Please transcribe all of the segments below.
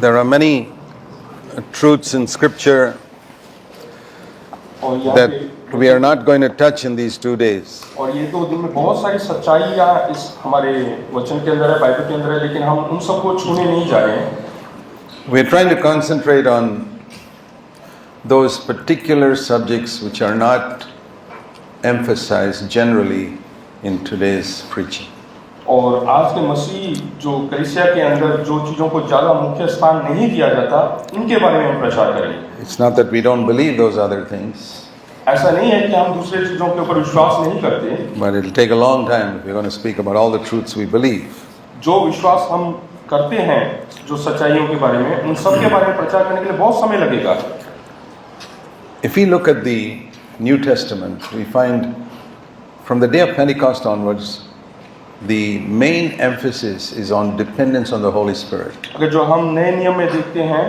There are many truths in Scripture और यहाँ that पे we are not going to touch in these 2 days. और ये 2 दिन में बहुत सारी सच्चाइयाँ इस हमारे वचन के अंदर है, बाइबल के अंदर है, लेकिन हम उन सबको छूने नहीं जा रहे हैं। We are trying to concentrate on those particular subjects which are not emphasized generally in today's preaching. और आज के मसीह जो कलीसिया के अंदर जो चीज़ों को ज़्यादा मुख्य स्थान नहीं दिया जाता, इनके बारे में हम प्रचार करेंगे। It's not that we don't believe those other things, ऐसा नहीं है कि हम दूसरे चीज़ों के ऊपर विश्वास नहीं करते, but it'll take a long time if we're going to speak about all the truths we believe. जो विश्वास हम करते हैं, जो सच्चाइयों के बारे में, उन सब के बारे में प्रचार करने के लिए बहुत समय लगेगा। If we look at the New Testament, we find from the day of Pentecost onwards, the main emphasis is on dependence on the Holy Spirit. अगर जो हम नए नियम में देखते हैं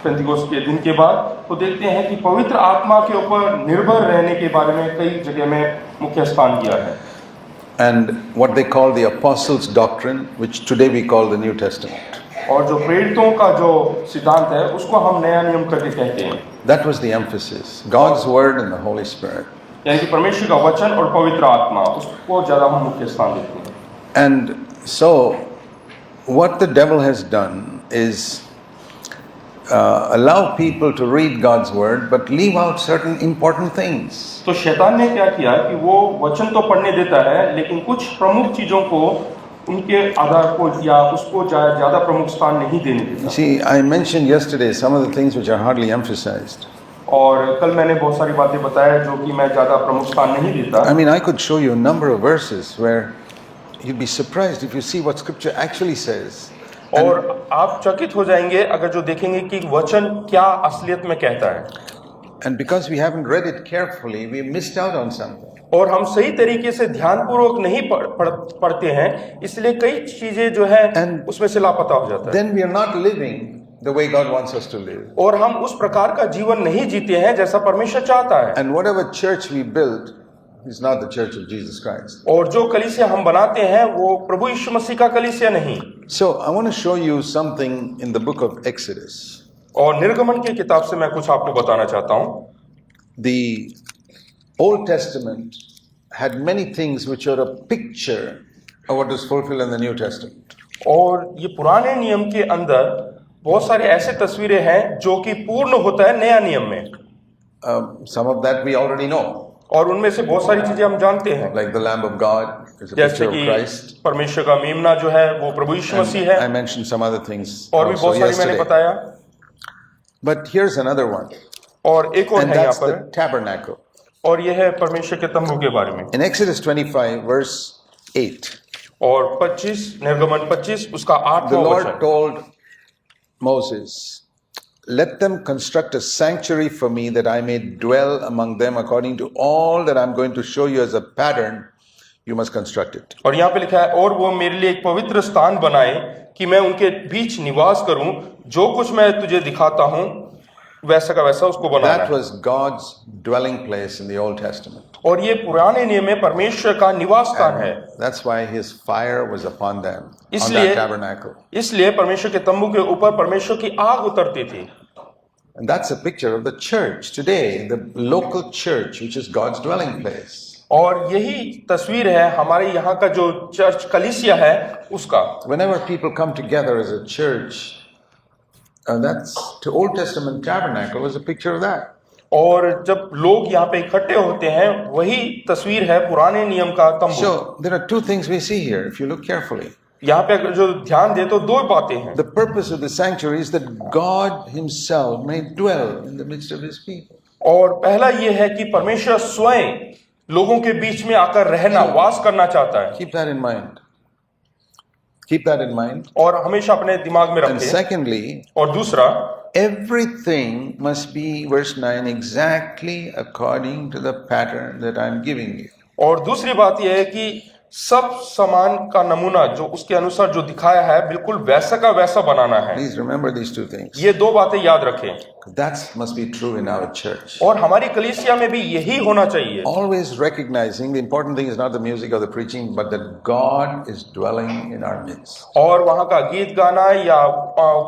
पेंतिकोस्त के दिन के बाद, तो देखते हैं कि पवित्र आत्मा के ऊपर निर्भर रहने के बारे में कई जगह में मुख्य स्थान दिया है। And what they call the Apostles' Doctrine, which today we call the New Testament. और जो प्रेरितों का जो सिद्धांत है, उसको हम नया नियम करके कहते हैं। That was the emphasis. God's Word and the Holy Spirit. यानी कि परमेश्वर का वचन और पवित्र आत्मा, उसको ज़्यादा हम मुख्य स्थान देते हैं। And so, what the devil has done is allow people to read God's Word, but leave out certain important things. तो शैतान ने क्या किया कि वो वचन तो पढ़ने देता है, लेकिन कुछ प्रमुख चीज़ों को उनके आधार को या उसको ज़्यादा प्रमुख स्थान नहीं देने देता। You see, I mentioned yesterday some of the things which are hardly emphasized. और कल मैंने बहुत सारी बातें बताया जो कि मैं ज़्यादा प्रमुख स्थान नहीं देता। I mean, I could show you a number of verses where you'd be surprised if you see what Scripture actually says. और आप चकित हो जाएंगे अगर जो देखेंगे कि वचन क्या असलियत में कहता है। And because we haven't read it carefully, we missed out on something. और हम सही तरीके से ध्यानपूर्वक नहीं पढ़ते हैं, इसलिए कई चीजें जो है उसमें से लापता हो जाता है। Then we are not living the way God wants us to live. और हम उस प्रकार का जीवन नहीं जीते हैं जैसा परमेश्वर चाहता है। And whatever church we build is not the church of Jesus Christ. और जो कलीसिया हम बनाते हैं वो प्रभु यीशु मसीह का कलीसिया नहीं। So I want to show you something in the book of Exodus. और निर्गमन की किताब से मैं कुछ आपको बताना चाहता हूँ। The Old Testament had many things which are a picture of what is fulfilled in the New Testament. और ये पुराने नियम के अंदर बहुत सारे ऐसे तस्वीरें हैं जो कि पूर्ण होता है नया नियम में। Some of that we already know. और उनमें से बहुत सारी चीजें हम जानते हैं। Like the Lamb of God is a जैसे picture of Christ. कि परमेश्वर का मेमना जो है वो प्रभु यीशु मसीह है। I mentioned some other things और भी also बहुत सारी मैंने yesterday. बताया। But here's another one. और एक और And है यहाँ that's पर, the tabernacle. और यह है परमेश्वर के तंबू के बारे में। In Exodus 25 verse 8. और 25 निर्गमन 25 उसका 8वां The Lord वचन। told Moses, let them construct a sanctuary for me that I may dwell among them according to all that I'm going to show you as a pattern. You must construct it. और यहाँ पे लिखा है, और वो मेरे लिए एक पवित्र स्थान बनाए कि मैं उनके बीच निवास करूं, जो कुछ मैं तुझे दिखाता हूं वैसा का वैसा उसको बनाना That है। was God's dwelling place in the Old Testament. और ये पुराने नियम में परमेश्वर का निवास स्थान है। That's why his fire was upon them on इसलिए that tabernacle. इसलिए परमेश्वर के तंबू के ऊपर परमेश्वर की आग उतरती थी। And that's a picture of the church today, the local church, which is God's dwelling place. और यही तस्वीर है हमारे यहाँ का जो चर्च कलीसिया है उसका। Whenever people come together as a church, that's the Old Testament tabernacle was a picture of that. और जब लोग यहाँ पे इकट्ठे होते हैं वही तस्वीर है पुराने नियम का तंबू। So there are two things we see here if you look carefully. यहाँ पे अगर जो ध्यान दे तो दो बातें हैं। The purpose of the sanctuary is that God himself may dwell in the midst of his people. और पहला ये है कि परमेश्वर स्वयं लोगों के बीच में आकर रहना, वास करना चाहता है। Keep that in mind. Keep that in mind. और हमेशा अपने दिमाग में And रखें। secondly, और दूसरा, everything must be, verse 9, exactly according to the pattern that I'm giving you. और दूसरी बात यह है कि सब सामान का नमूना जो उसके अनुसार जो दिखाया है बिल्कुल वैसा का वैसा बनाना है। Please remember these two things. ये दो बातें याद रखें। That must be true in our church. और हमारी कलीसिया में भी यही होना चाहिए। Always recognizing the important thing is not the music or the preaching, but that God is dwelling in our midst. और वहाँ का गीत गाना या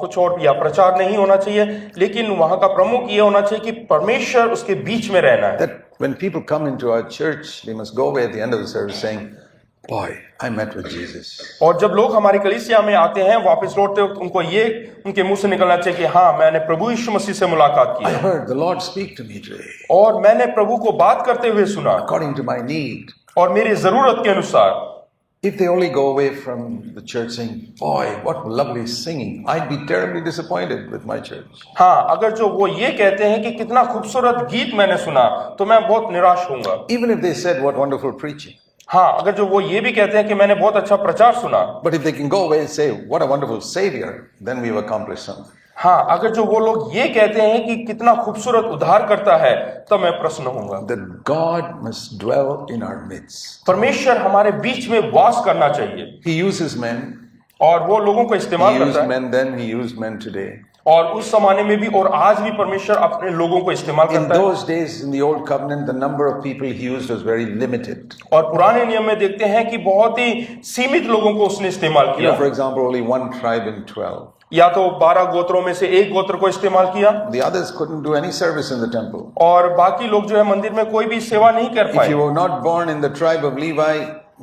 कुछ और या प्रचार नहीं होना चाहिए, लेकिन वहाँ का प्रमुख ये होना चाहिए कि परमेश्वर उसके बीच में रहना है। That when people come into our church, they must go away at the end of the service saying, "Boy, I met with Jesus." और जब लोग हमारी कलीसिया में आते हैं वापस लौटते वक्त उनको ये उनके मुंह से निकलना चाहिए कि हाँ, मैंने प्रभु यीशु मसीह से मुलाकात की I है heard the Lord speak to me today और मैंने प्रभु को बात करते हुए सुना according to my need. और मेरी जरूरत के अनुसार। If they only go away from the church saying, "Boy, what lovely singing," I'd be terribly disappointed with my church. हाँ, अगर जो वो ये कहते हैं कि कितना खूबसूरत गीत मैंने सुना तो मैं बहुत निराश होऊंगा। Even if they said, "What wonderful preaching." हाँ, अगर जो वो ये भी कहते हैं कि मैंने बहुत अच्छा प्रचार सुना। But if they can go away and say, "What a wonderful Savior," then we've accomplished something. हाँ, अगर जो वो लोग ये कहते हैं कि कितना खूबसूरत उद्धार करता है तब मैं प्रसन्न होऊंगा। That God must dwell in our midst. परमेश्वर हमारे बीच में वास करना चाहिए। He uses men. और वो लोगों को He इस्तेमाल used करता है men then, He used men today. और उस जमाने में भी और आज भी परमेश्वर अपने लोगों को इस्तेमाल In करता है। those days, in the Old Covenant, the number of people He used was very limited. और पुराने नियम में देखते हैं कि बहुत ही सीमित लोगों को उसने इस्तेमाल You किया। know, for example, only one tribe in 12. या तो 12 गोत्रों में से एक गोत्र को इस्तेमाल किया The others couldn't do any service in the temple. और बाकी लोग जो है मंदिर में कोई भी सेवा नहीं कर If पाए। you were not born in the tribe of Levi,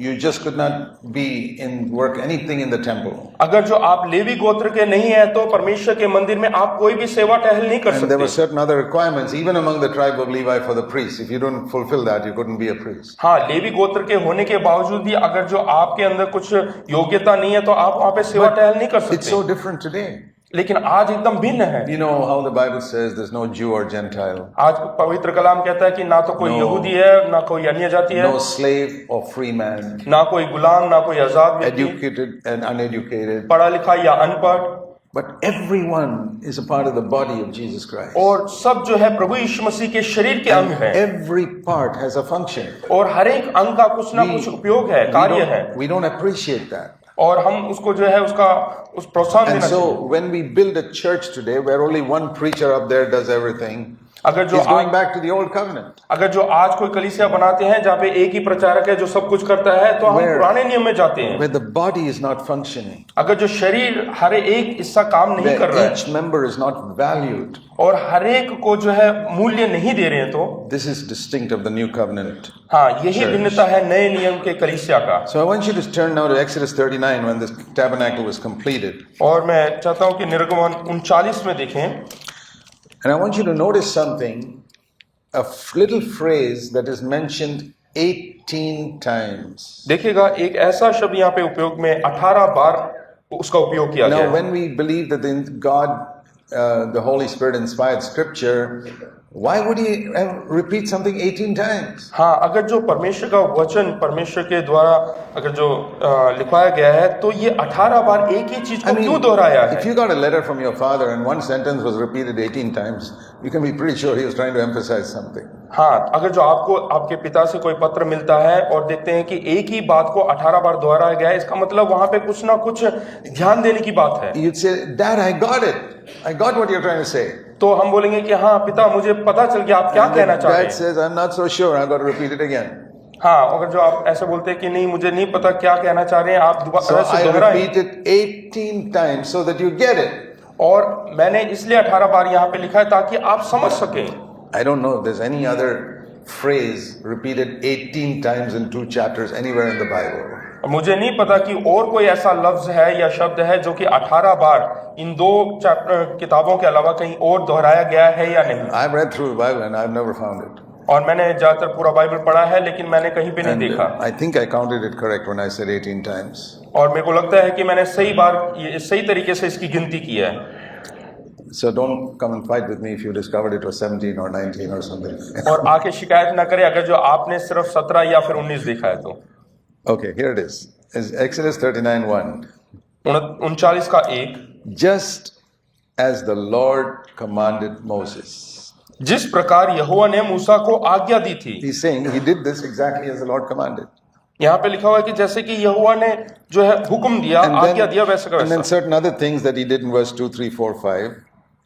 you just could not be in work anything in the temple. अगर जो आप लेवी गोत्र के नहीं है तो परमेश्वर के मंदिर में आप कोई भी सेवा टहल नहीं कर And there were सकते। certain other requirements, even among the tribe of Levi, for the priests. If you don't fulfill that, you couldn't be a priest. हाँ, लेवी गोत्र के होने के बावजूद भी अगर जो आपके अंदर कुछ योग्यता नहीं है तो आप वहाँ पे सेवा टहल नहीं कर It's so सकते। different today. लेकिन आज एकदम भिन्न है। You know how the Bible says there's no Jew or Gentile, आज पवित्र कलाम कहता है कि ना तो कोई No. यहूदी है ना कोई अन्य जाति है, no slave or free man, ना कोई गुलाम ना कोई आजाद व्यक्ति, educated and uneducated, पढ़ा लिखा या अनपढ़, but everyone is a part of the body of Jesus Christ. और सब जो है प्रभु यीशु मसीह के शरीर के अंग है Every part has a function. और हर एक अंग का कुछ ना कुछ उपयोग है, कार्य है We don't appreciate that. और हम उसको जो है उसका उस प्रोत्साहन And देना so चाहिए। when we build a church today where only one preacher up there does everything, अगर जो he's going आज back to the old covenant. अगर जो आज कोई कलीसिया बनाते हैं जहाँ पे एक ही प्रचारक है जो सब कुछ करता है तो हम Where- पुराने नियम में जाते हैं। Where the body is not functioning, अगर जो शरीर हर एक हिस्सा काम नहीं कर रहा where है each member is not valued. और हर एक को जो है मूल्य नहीं दे रहे हैं तो This is distinct of the new covenant. हाँ, यही Church. भिन्नता है नए नियम के कलीसिया का। So I want you to turn now to Exodus 39 when this tabernacle was completed. और मैं चाहता हूँ कि निर्गमन 39 में देखें And I want you to notice something, a little phrase that is mentioned 18 times. देखिएगा एक ऐसा शब्द यहाँ पे उपयोग में 18 बार उसका उपयोग किया गया Now, है। when we believe that God, the Holy Spirit inspired scripture, why would he repeat something 18 times? हाँ, अगर जो परमेश्वर का वचन परमेश्वर के द्वारा अगर जो लिखवाया गया है तो ये 18 बार एक ही चीज को क्यों दोहराया है? if you got a letter from your father and one sentence was repeated 18 times, you can be pretty sure he was trying to emphasize something. हाँ, अगर जो आपको आपके पिता से कोई पत्र मिलता है और देखते हैं कि एक ही बात को 18 बार दोहराया गया है, इसका मतलब वहां पे कुछ ना कुछ ध्यान देने की बात है। You'd say, Dad, I got it. I got what you're trying to say. तो हम बोलेंगे कि हाँ पिता, मुझे पता चल गया आप क्या And कहना the चाह रहे dad हैं। says, I'm not so sure. I've got to repeat it again. हाँ, अगर जो आप ऐसे बोलते हैं कि नहीं मुझे नहीं पता क्या कहना चाह रहे हैं, आप So दोबारा से I दोहराएं। repeat it 18 times so that you get it. और मैंने इसलिए 18 बार यहाँ पे लिखा है ताकि आप समझ सकें। I don't know if there's any other phrase repeated 18 times in 2 chapters anywhere in the Bible. मुझे नहीं पता कि और कोई ऐसा लफ्ज है या शब्द है जो कि 18 बार इन 2 किताबों के अलावा कहीं और दोहराया गया है या नहीं। I've read through the Bible and I've never found it. और मैंने ज्यादातर पूरा बाइबल पढ़ा है लेकिन मैंने कहीं पे नहीं And देखा। I think I counted it correct when I said 18 times. और मेरे को लगता है कि मैंने सही तरीके से इसकी गिनती की है। So don't come and fight with me if you discovered it was 17 or 19 or something. और आके शिकायत ना करें अगर जो आपने सिर्फ 17 या फिर 19 देखा है तो। Okay, here it is. It's Exodus 39:1. 39 का 1, Just as the Lord commanded Moses. जिस प्रकार यहोवा ने मूसा को आज्ञा दी थी। He's saying he did this exactly as the Lord commanded. यहाँ पे लिखा हुआ है कि जैसे कि यहोवा ने जो है हुक्म दिया, आज्ञा दिया, वैसा का and then वैसा। certain other things that he did in verse 2, 3, 4, 5.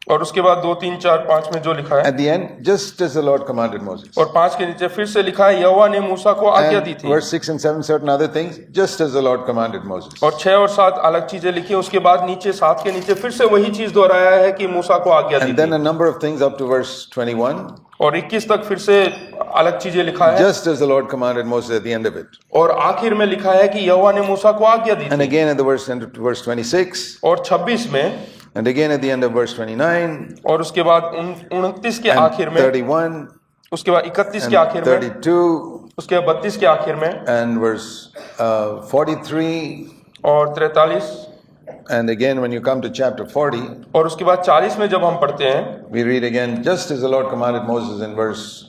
और उसके बाद 2, 3, 4, 5 में जो लिखा है, At the end, just as the Lord commanded Moses. और 5 के नीचे फिर से लिखा है यहोवा ने मूसा को आज्ञा दी And थी। verse 6 and 7, certain other things, just as the Lord commanded Moses. और 6 और 7 अलग चीजें लिखी। उसके बाद नीचे 7 के नीचे फिर से वही चीज दोहराया है कि मूसा को आज्ञा दी And then थी। a number of things up to verse 21, और 21 तक फिर से अलग चीजें लिखा है। just as the Lord commanded Moses at the end of it. और आखिर में लिखा है कि यहोवा ने मूसा को आज्ञा दी And थी। again at the verse 26, और 26 में, and again at the end of verse 29, और उसके बाद 29 के and आखिर में, 31, उसके बाद 31 के and आखिर में, 32, उसके बाद 32 के आखिर में, and verse 43, और 43, and again when you come to chapter 40, और उसके बाद 40 में जब हम पढ़ते हैं, we read again, just as the Lord commanded Moses in verse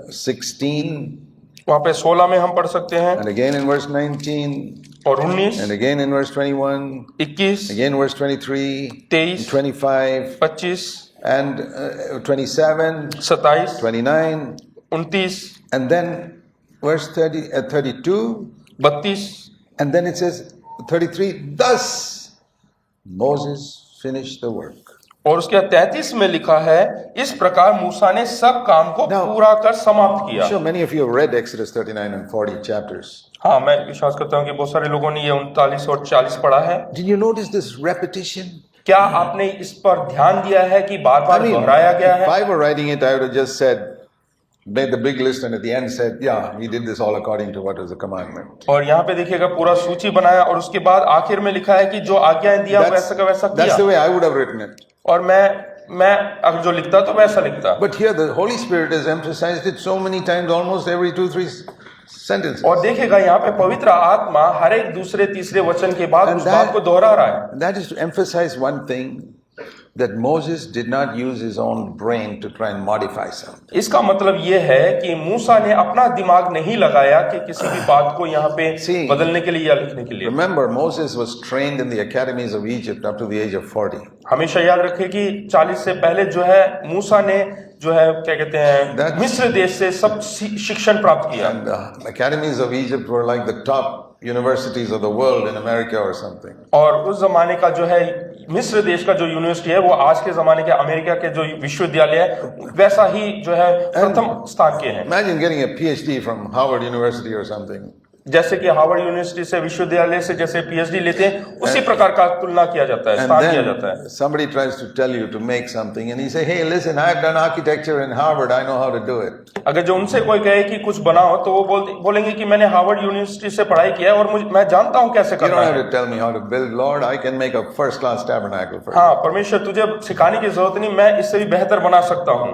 16, वहाँ पे 16 में हम पढ़ सकते हैं, and again in verse 19, और 19, and again in verse 21, 21, again verse 23, 23, 25, 25, and 27, 27, 29, 29, and then verse 32, 32, and then it says 33, thus Moses finished the work. और उसके बाद 33 में लिखा है इस प्रकार मूसा ने सब काम को Now, पूरा कर समाप्त I'm किया। sure many of you have read Exodus 39 and 40 chapters. हाँ, मैं विश्वास करता हूँ कि बहुत सारे लोगों ने ये 39 और 40 पढ़ा है। Did you notice this repetition? क्या आपने इस पर ध्यान दिया है कि बार I बार mean, दोहराया गया if है? I were writing it, I would have just said, made the big list and at the end said, yeah, he did this all according to what was the commandment. और यहाँ पे देखिएगा पूरा सूची बनाया और उसके बाद आखिर में लिखा है कि जो आज्ञाएं दिया वैसा का वैसा That's the किया। way I would have written it. और मैं अगर जो लिखता तो वैसा लिखता। But here the Holy Spirit has emphasized it so many times, almost every 2-3 sentences. और देखिएगा यहाँ पे पवित्र आत्मा हर एक दूसरे तीसरे वचन के बाद And उस बात को दोहरा रहा है। That is to emphasize one thing, that Moses did not use his own brain to try and modify something. इसका मतलब ये है कि मूसा ने अपना दिमाग नहीं लगाया कि किसी भी बात को यहाँ पे See, बदलने के लिए या लिखने के लिए। Remember, Moses was trained in the academies of Egypt up to the age of 40. हमेशा याद रखें कि 40 से पहले जो है मूसा ने जो है क्या कहते हैं मिस्र देश से सब शिक्षण प्राप्त किया। And the academies of Egypt were like the top universities of the world in America or something. और उस जमाने का जो है मिस्र देश का जो यूनिवर्सिटी है वो आज के जमाने के अमेरिका के जो विश्वविद्यालय है वैसा ही जो है प्रथम स्थान के हैं। Imagine getting a PhD from Harvard University or something. जैसे कि हार्वर्ड यूनिवर्सिटी से विश्वविद्यालय से जैसे पीएचडी लेते हैं उसी प्रकार का तुलना किया जाता है, And स्थान किया जाता है। then somebody tries to tell you to make something and you say, hey, listen, I've done architecture in Harvard, I know how to do it. अगर जो उनसे कोई कहे कि कुछ बनाओ तो वो बोलेंगे कि मैंने हार्वर्ड यूनिवर्सिटी से पढ़ाई किया है और मैं जानता हूँ कैसे You don't करना have है। to tell me how to build, Lord, I can make a first class tabernacle for you. हाँ, परमेश्वर तुझे सिखाने की जरूरत नहीं, मैं इससे भी बेहतर बना सकता हूँ।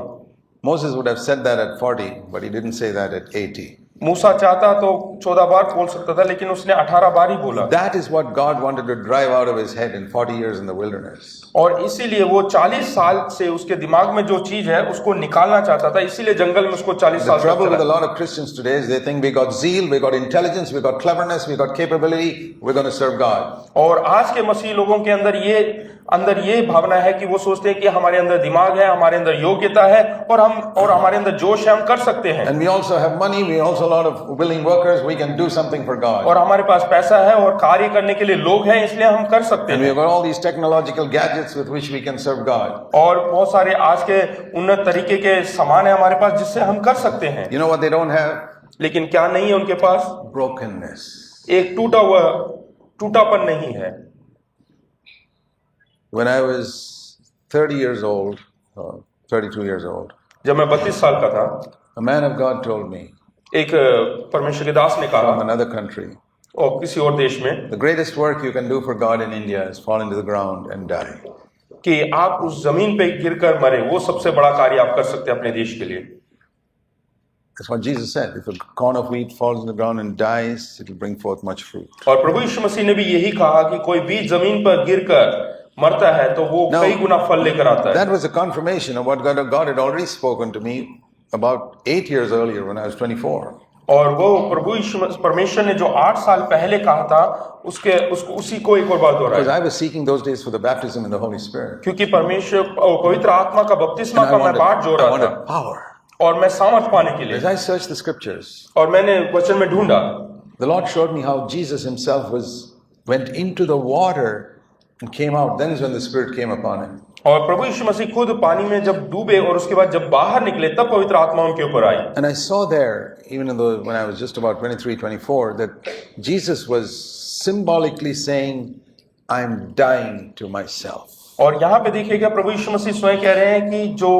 Moses would have said that at 40, but he didn't say that at 80. मूसा चाहता तो 14 बार बोल सकता था लेकिन उसने 18 बार ही बोला। That is what God wanted to drive out of his head in 40 years in the wilderness. और इसीलिए वो 40 साल से उसके दिमाग में जो चीज है उसको निकालना चाहता था, इसीलिए जंगल में उसको 40 The साल trouble with a तक lot of Christians today is they think we got zeal, we got intelligence, we got cleverness, we got capability, we're going to serve God. और आज के मसीह लोगों के अंदर ये भावना है कि वो सोचते हैं कि हमारे अंदर दिमाग है, हमारे अंदर योग्यता है और हमारे अंदर जोश है, हम कर सकते हैं। And we also have money, we also a lot of willing workers, we can do something for God. और हमारे पास पैसा है और कार्य करने के लिए लोग हैं, इसलिए हम कर सकते And we हैं। have got all these technological gadgets with which we can serve God. और बहुत सारे आज के उन्नत तरीके के सामान है हमारे पास जिससे हम कर सकते हैं। You know what they don't have? लेकिन क्या नहीं है उनके पास? Brokenness. एक टूटापन नहीं है। When I was 30 years old, 32 years old, जब मैं 32 साल का था, a man of God told me एक परमेश्वर के दास ने from कहा another country, और किसी और देश में the greatest work you can do for God in India is fall into the ground and die. कि आप उस जमीन पे गिरकर मरे, वो सबसे बड़ा कार्य आप कर सकते हैं अपने देश के लिए। That's what Jesus said. If a corn of wheat falls in the ground and dies, it will bring forth much fruit. और प्रभु यीशु मसीह ने भी यही कहा कि कोई बीज जमीन पर गिरकर मरता है तो वो Now, कई गुना फल लेकर आता है। That was a confirmation of what God had already spoken to me about 8 years earlier when I was 24. और वो प्रभु यीशु परमेश्वर ने जो 8 साल पहले कहा था उसी को एक और बात हो रहा Because है। I was seeking those days for the baptism in the Holy Spirit. क्योंकि परमेश्वर पवित्र आत्मा का बपतिस्मा And का मैं बाट जो I रहा wanted था power. और मैं सामर्थ पाने के लिए, As I searched the scriptures, और मैंने वचन में ढूंढा The Lord showed me how Jesus himself went into the water and came out. Then is when the Spirit came upon him. और प्रभु यीशु मसीह खुद पानी में जब डूबे और उसके बाद जब बाहर निकले तब पवित्र आत्मा उनके ऊपर आई। And I saw there, even when I was just about 23, 24, that Jesus was symbolically saying, I'm dying to myself. और यहाँ पे देखिएगा प्रभु यीशु मसीह स्वयं कह रहे हैं कि जो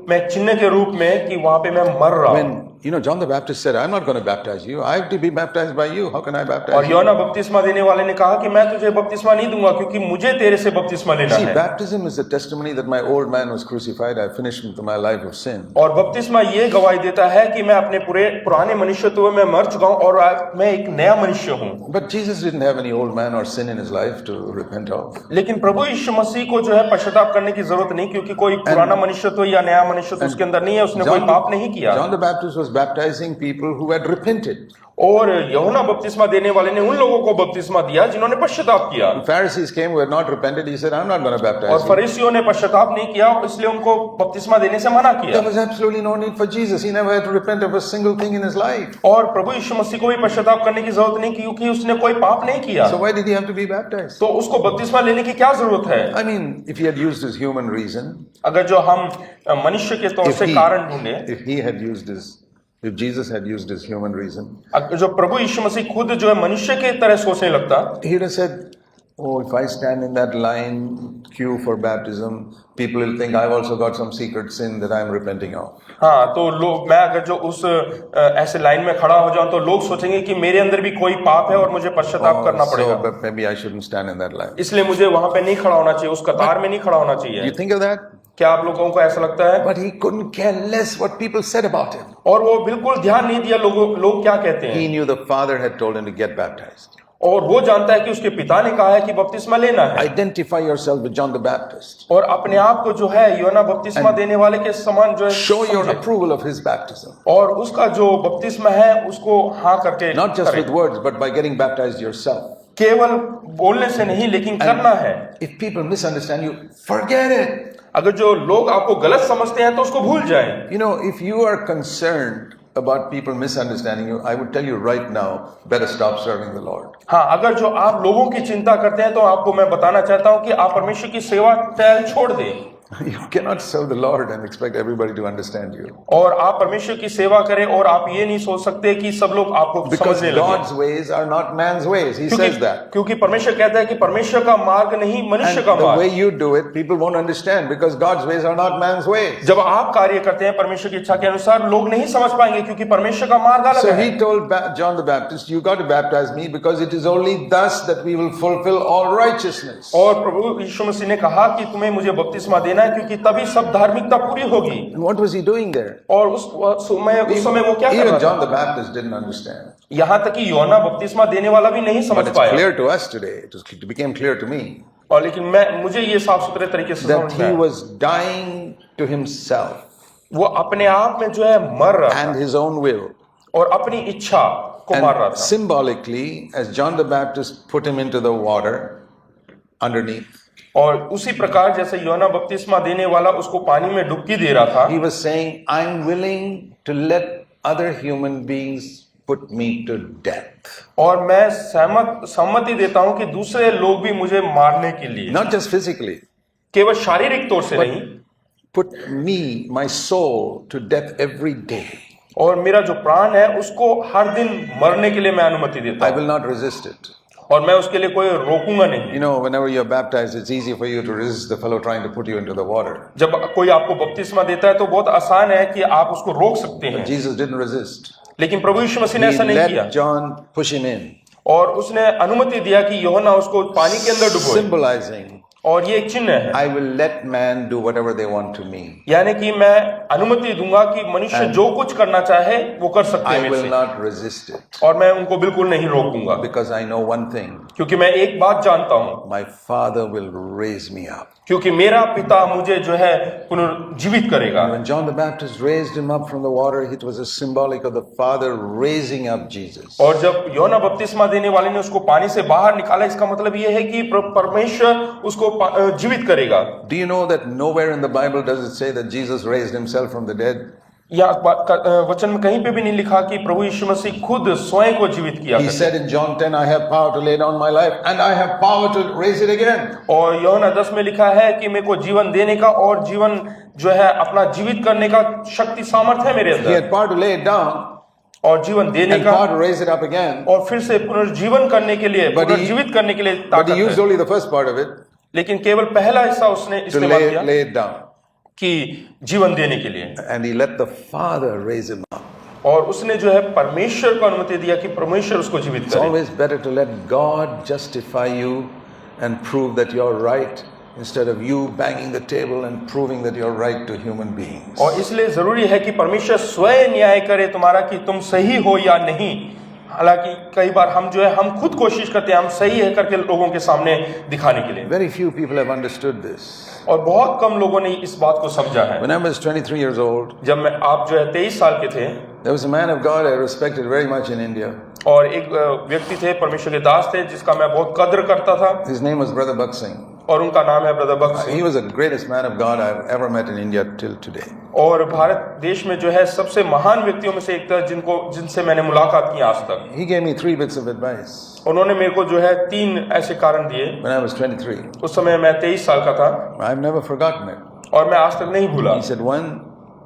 मैं चिन्ह के रूप में कि वहां पे मैं मर रहा हूँ। When John the Baptist said, I'm not going to baptize you. I have to be baptized by you. How can I baptize और you? यूहन्ना बपतिस्मा देने वाले ने कहा कि मैं तुझे बपतिस्मा नहीं दूंगा क्योंकि मुझे तेरे से बपतिस्मा लेना See, है। baptism is a testimony that my old man was crucified. I finished with my life of sin. और बपतिस्मा ये गवाही देता है कि मैं अपने पुराने मनुष्यत्व में मर चुका हूँ और आज मैं एक नया मनुष्य हूँ। But Jesus didn't have any old man or sin in his life to repent of. लेकिन प्रभु यीशु मसीह को जो है पश्चाताप करने की जरूरत नहीं क्योंकि कोई पुराना मनुष्यत्व या नया मनुष्यत्व उसके अंदर नहीं है, उसने कोई पाप नहीं किया। John the Baptist was baptizing people who had repented. और यूहन्ना बपतिस्मा देने वाले ने उन लोगों को बपतिस्मा दिया जिन्होंने पश्चाताप किया। The Pharisees came who had not repented. He said, I'm not going to baptize और you. फरीसियों ने पश्चाताप नहीं किया इसलिए उनको बपतिस्मा देने से मना किया। There was absolutely no need for Jesus. He never had to repent of a single thing in his life. और प्रभु यीशु मसीह को भी पश्चाताप करने की जरूरत नहीं क्योंकि उसने कोई पाप नहीं किया। So why did he have to be baptized? तो उसको बपतिस्मा लेने की क्या जरूरत है? I mean, if he had used his human reason, अगर जो हम मनुष्य के तौर से कारण ढूंढे, if Jesus had used his human reason, जो प्रभु यीशु मसीह खुद जो है मनुष्य के तरह सोचने लगता, he would have said, oh, if I stand in that line queue for baptism, people will think I've also got some secret sin that I'm repenting of. हाँ, तो लोग मैं अगर जो उस ऐसे लाइन में खड़ा हो जाऊं तो लोग सोचेंगे कि मेरे अंदर भी कोई पाप है और मुझे पश्चाताप करना पड़ेगा। But maybe I shouldn't stand in that line. इसलिए मुझे वहां पे नहीं खड़ा होना चाहिए, उस कतार में नहीं खड़ा होना चाहिए। You think of that? क्या आप लोगों को ऐसा लगता है? But he couldn't care less what people said about him. और वो बिल्कुल ध्यान नहीं दिया लोग क्या कहते हैं। He knew the Father had told him to get baptized. और वो जानता है कि उसके पिता ने कहा है कि बपतिस्मा लेना है। Identify yourself with John the Baptist. और अपने आप को जो है यूहन्ना बपतिस्मा देने वाले के समान जो है Show your approval of his baptism. और उसका जो बपतिस्मा है उसको हाँ करके Not just with words, but by getting baptized yourself. केवल बोलने से नहीं लेकिन करना है। If people misunderstand you, forget it. अगर जो लोग आपको गलत समझते हैं तो उसको भूल जाएं। You know, if you are concerned about people misunderstanding you, I would tell you right now, better stop serving the Lord. हाँ, अगर जो आप लोगों की चिंता करते हैं तो आपको मैं बताना चाहता हूँ कि आप परमेश्वर की सेवा छोड़ दें। You cannot serve the Lord and expect everybody to understand you. और आप परमेश्वर की सेवा करें और आप ये नहीं सोच सकते कि सब लोग आपको Because समझने लगे। God's ways are not man's ways. He says that. क्योंकि परमेश्वर कहता है कि परमेश्वर का मार्ग नहीं मनुष्य का And the मार्ग। way you do it, people won't understand because God's ways are not man's ways. जब आप कार्य करते हैं परमेश्वर की इच्छा के अनुसार लोग नहीं समझ पाएंगे क्योंकि परमेश्वर का मार्ग अलग So है। he told John the Baptist, you got to baptize me because it is only thus that we will fulfill all righteousness. और प्रभु यीशु मसीह ने कहा कि तुम्हें मुझे बपतिस्मा देना है क्योंकि तभी सब धार्मिकता पूरी होगी। And what was he doing there? और उस समय वो क्या कर रहा Even था? John the Baptist didn't understand. यहाँ तक कि यूहन्ना बपतिस्मा देने वाला भी नहीं समझ But it's पाया। clear to us today. It became clear to me और लेकिन मुझे ये साफ सुथरे तरीके से that समझ में he आया। was dying to himself वो अपने आप में जो है मर रहा and था his own will. और अपनी इच्छा को मार रहा And था। symbolically, as John the Baptist put him into the water underneath, और उसी प्रकार जैसे यूहन्ना बपतिस्मा देने वाला उसको पानी में डुबकी दे रहा था, he was saying, I'm willing to let other human beings put me to death. और मैं सहमति देता हूं कि दूसरे लोग भी मुझे मारने के लिए, Not just physically, केवल शारीरिक तौर से नहीं, put me, my soul, to death every day. और मेरा जो प्राण है उसको हर दिन मरने के लिए मैं अनुमति देता I हूं will not resist it. और मैं उसके लिए कोई रोकूंगा नहीं। You know, whenever you're baptized, it's easy for you to resist the fellow trying to put you into the water. जब कोई आपको बपतिस्मा देता है तो बहुत आसान है कि आप उसको रोक सकते हैं, Jesus didn't resist. लेकिन प्रभु यीशु मसीह ने He ऐसा नहीं किया let John push him in, और उसने अनुमति दिया कि यूहन्ना उसको पानी के अंदर डुबोए। symbolizing, और ये एक चिन्ह है, I will let man do whatever they want to me. यानी कि मैं अनुमति दूंगा कि मनुष्य जो कुछ करना चाहे वो कर सकते हैं I मेरे will से, not resist it. और मैं उनको बिल्कुल नहीं रोकूंगा Because I know one thing, क्योंकि मैं एक बात जानता हूं, my Father will raise me up. क्योंकि मेरा पिता मुझे जो है पुनर्जीवित करेगा। When John the Baptist raised him up from the water, it was a symbolic of the Father raising up Jesus. और जब यूहन्ना बपतिस्मा देने वाले ने उसको पानी से बाहर निकाला, इसका मतलब ये है कि परमेश्वर उसको जीवित करेगा। Do you know that nowhere in the Bible does it say that Jesus raised himself from the dead? या वचन में कहीं पे भी नहीं लिखा कि प्रभु यीशु मसीह खुद स्वयं को जीवित किया He करते। said in John 10, I have power to lay down my life and I have power to raise it again. और यूहन्ना 10 में लिखा है कि मेरे को जीवन देने का और जीवन जो है अपना जीवित करने का शक्ति सामर्थ है मेरे He अंदर, had power to lay it down और जीवन देने and का power to raise it up again. और फिर से पुनर्जीवन करने के लिए, But he- पुनर्जीवित करने के लिए But ताकत he used है। only the first part of it लेकिन केवल पहला हिस्सा उसने to इस्तेमाल किया lay it down. कि जीवन देने के लिए, And he let the Father raise him up. और उसने जो है परमेश्वर को अनुमति दिया कि परमेश्वर उसको जीवित It's करे। always better to let God justify you and prove that you're right instead of you banging the table and proving that you're right to human beings. और इसलिए जरूरी है कि परमेश्वर स्वयं न्याय करे तुम्हारा कि तुम सही हो या नहीं। हालांकि कई बार हम जो है हम खुद कोशिश करते हैं हम सही है करके लोगों के सामने दिखाने के लिए, Very few people have understood this. और बहुत कम लोगों ने इस बात को समझा है। When I was 23 years old, जब आप जो है 23 साल के थे, there was a man of God I respected very much in India. और एक व्यक्ति थे, परमेश्वर के दास थे, जिसका मैं बहुत कद्र करता था, His name was Brother Buck Singh. और उनका नाम है brother Bakhsh He Singh. was the greatest man of God I've ever met in India till today. और भारत देश में जो है सबसे महान व्यक्तियों में से एक था जिनसे मैंने मुलाकात की आज तक। He gave me 3 bits of advice उन्होंने मेरे को जो है 3 ऐसे कारण दिए। when I was 23. उस समय मैं 23 साल का था I've never forgotten it. और मैं आज तक नहीं भूला। He said, one,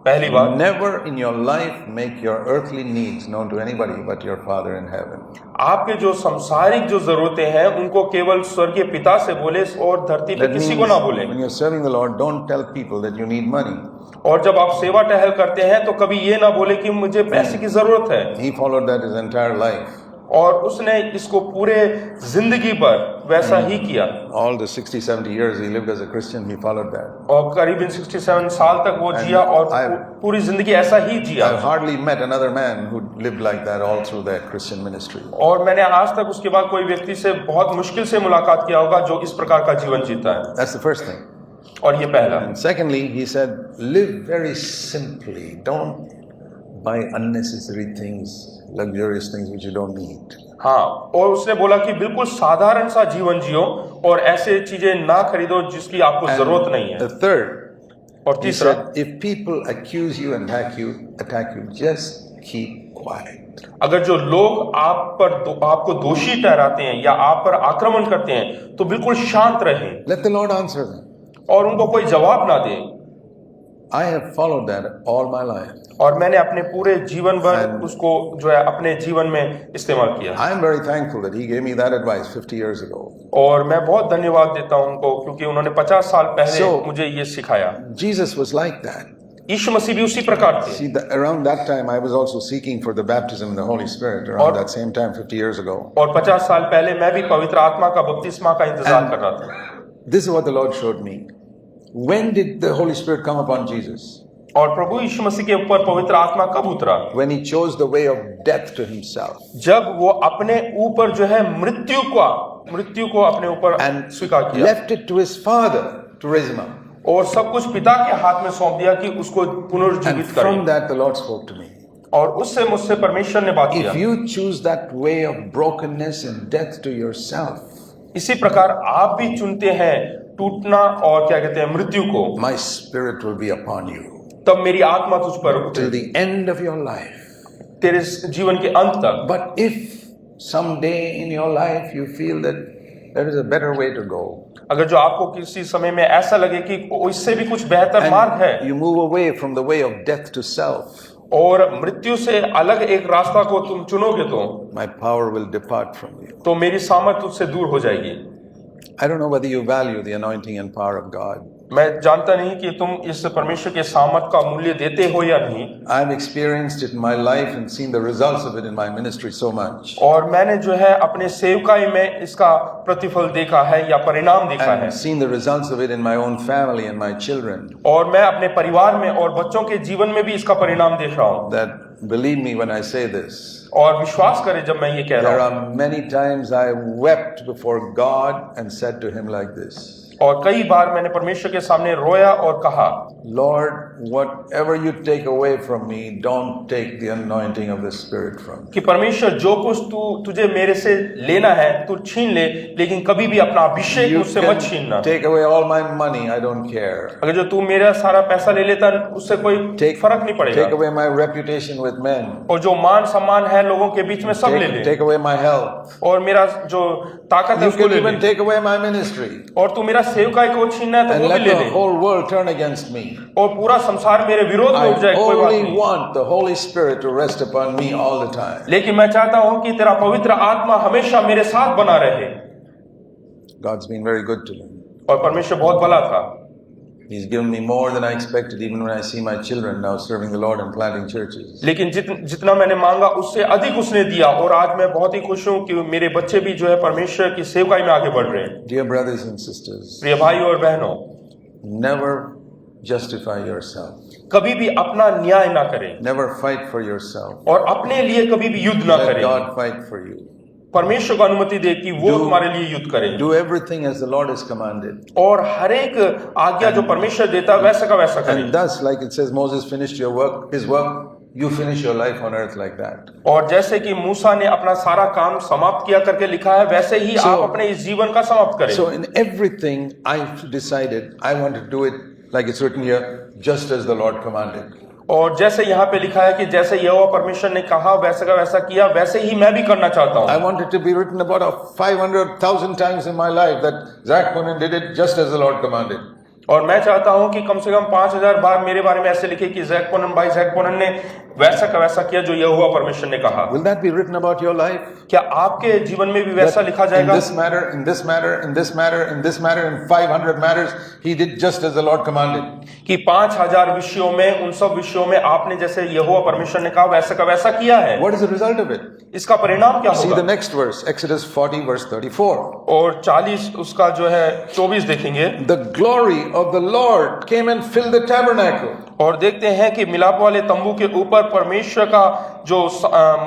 पहली बात, never in your life make your earthly needs known to anybody but your Father in heaven. आपके जो सांसारिक जो जरूरतें हैं उनको केवल स्वर्गीय पिता से बोले और धरती पे That किसी means को ना बोले। when you're serving the Lord, don't tell people that you need money. और जब आप सेवा टहल करते हैं तो कभी ये ना बोले कि मुझे पैसे की जरूरत है। He followed that his entire life. और उसने इसको पूरे जिंदगी भर वैसा ही किया, All the 60, 70 years he lived as a Christian, he followed that. और करीबन 67 साल तक वो जिया और पूरी जिंदगी ऐसा ही जिया। I've hardly met another man who lived like that all through their Christian ministry. और मैंने आज तक उसके बाद कोई व्यक्ति से बहुत मुश्किल से मुलाकात किया होगा जो इस प्रकार का जीवन जीता है। That's the first thing. और ये पहला। And secondly, he said, live very simply. Don't buy unnecessary things, luxurious things which you don't need. हाँ, और उसने बोला कि बिल्कुल साधारण सा जीवन जियो और ऐसे चीजें ना खरीदो जिसकी आपको जरूरत नहीं है। The third, और he तीसरा, said, if people accuse you and attack you, just keep quiet. अगर जो लोग आपको दोषी ठहराते हैं या आप पर आक्रमण करते हैं तो बिल्कुल शांत रहें Let the Lord answer them. और उनको कोई जवाब ना दे। I have followed that all my life. और मैंने अपने पूरे जीवन भर उसको जो है अपने जीवन में इस्तेमाल किया। I am very thankful that he gave me that advice 50 years ago. और मैं बहुत धन्यवाद देता हूं उनको क्योंकि उन्होंने 50 साल पहले मुझे ये सिखाया। Jesus was like that. यीशु मसीह भी उसी प्रकार थे। See, around that time, I was also seeking for the baptism in the Holy Spirit. Around that same time, 50 years ago. और 50 साल पहले मैं भी पवित्र आत्मा का बपतिस्मा का इंतजार कर रहा था। This is what the Lord showed me. When did the Holy Spirit come upon Jesus? और प्रभु यीशु मसीह के ऊपर पवित्र आत्मा कब उतरा? When he chose the way of death to himself. जब वो अपने ऊपर जो है मृत्यु को अपने ऊपर स्वीकार किया, left it to his Father to raise him up. और सब कुछ पिता के हाथ में सौंप दिया कि उसको पुनर्जीवित And करे। from that, the Lord spoke to me. और उससे मुझसे परमेश्वर ने बात किया। If you choose that way of brokenness and death to yourself, इसी प्रकार आप भी चुनते हैं टूटना और क्या कहते हैं मृत्यु को, my spirit will be upon you तब मेरी आत्मा तुझ पर till the end of your life. तेरे जीवन के अंत तक। But if someday in your life you feel that there is a better way to go, अगर जो आपको किसी समय में ऐसा लगे कि इससे भी कुछ बेहतर मार्ग है, you move away from the way of death to self, और मृत्यु से अलग एक रास्ता को तुम चुनोगे तो my power will depart from you. तो मेरी सामर्थ तुझसे दूर हो जाएगी। I don't know whether you value the anointing and power of God. मैं जानता नहीं कि तुम इस परमेश्वर के सामर्थ का मूल्य देते हो या नहीं। I've experienced it in my life and seen the results of it in my ministry so much. और मैंने जो है अपने सेवकाई में इसका प्रतिफल देखा है या परिणाम देखा है। And seen the results of it in my own family and my children. और मैं अपने परिवार में और बच्चों के जीवन में भी इसका परिणाम देख रहा हूँ। That believe me when I say this. और विश्वास करें जब मैं ये कह There रहा हूँ। are many times I wept before God and said to him like this. और कई बार मैंने परमेश्वर के सामने रोया और कहा, Lord, whatever you take away from me, don't take the anointing of the Spirit from me. कि परमेश्वर जो कुछ तुझे मेरे से लेना है तू छीन ले, लेकिन कभी भी अपना अभिषेक You मुझसे मत छीनना। can take away all my money, I don't care. अगर जो तू मेरा सारा पैसा ले लेता उससे कोई फर्क नहीं पड़ेगा। Take away my reputation with men. और जो मान सम्मान है लोगों के बीच में सब ले ले। Take away my health. और मेरा जो ताकत है You उसको can ले even ले। take away my ministry. और तू मेरा सेवकाई को छीनना है तो And वो भी let ले the ले। whole world turn against me. और पूरा संसार मेरे विरोध में उठ जाए, I कोई बात only नहीं। want the Holy Spirit to rest upon me all the time. लेकिन मैं चाहता हूं कि तेरा पवित्र आत्मा हमेशा मेरे साथ बना रहे। God's been very good to me. और परमेश्वर बहुत भला था। He's given me more than I expected, even when I see my children now serving the Lord and planting churches. लेकिन जितना मैंने मांगा उससे अधिक उसने दिया, और आज मैं बहुत ही खुश हूं कि मेरे बच्चे भी जो है परमेश्वर की सेवकाई में आगे बढ़ रहे हैं। Dear brothers and sisters, प्रिय भाइयों और बहनों, never justify yourself. कभी भी अपना न्याय ना करें Never fight for yourself. और अपने लिए कभी भी युद्ध ना Let करें। God fight for you. परमेश्वर को अनुमति दे कि वो तुम्हारे लिए युद्ध करे, Do everything as the Lord has commanded. और हर एक आज्ञा जो परमेश्वर देता है वैसा का वैसा करे। And thus, like it says, Moses finished his work, you finish your life on earth like that. और जैसे कि मूसा ने अपना सारा काम समाप्त किया करके लिखा है, वैसे ही आप अपने इस जीवन का समाप्त करें। So in everything, I've decided I want to do it like it's written here, just as the Lord commanded. और जैसे यहाँ पे लिखा है कि जैसे यहोवा परमेश्वर ने कहा वैसे का वैसा किया, वैसे ही मैं भी करना चाहता I हूँ। want it to be written about 500,000 times in my life that Zach Punin did it just as the Lord commanded. और मैं चाहता हूं कि कम से कम 5000 बार मेरे बारे में ऐसे लिखे कि जैक पुनन ने वैसा का वैसा किया जो यहोवा परमेश्वर ने कहा। Will that be written about your life? क्या आपके जीवन में भी वैसा लिखा जाएगा? In this matter, in this matter, in this matter, in this matter, in 500 matters, he did just as the Lord commanded. कि 5000 विषयों में, उन सब विषयों में आपने जैसे यहोवा परमेश्वर ने कहा वैसा का वैसा किया है। What is the result of it? इसका परिणाम क्या See होगा? the next verse, Exodus 40 verse 34. और 40 उसका जो है 24 देखेंगे। The glory of the Lord came and filled the tabernacle. और देखते हैं कि मिलाप वाले तंबू के ऊपर परमेश्वर का जो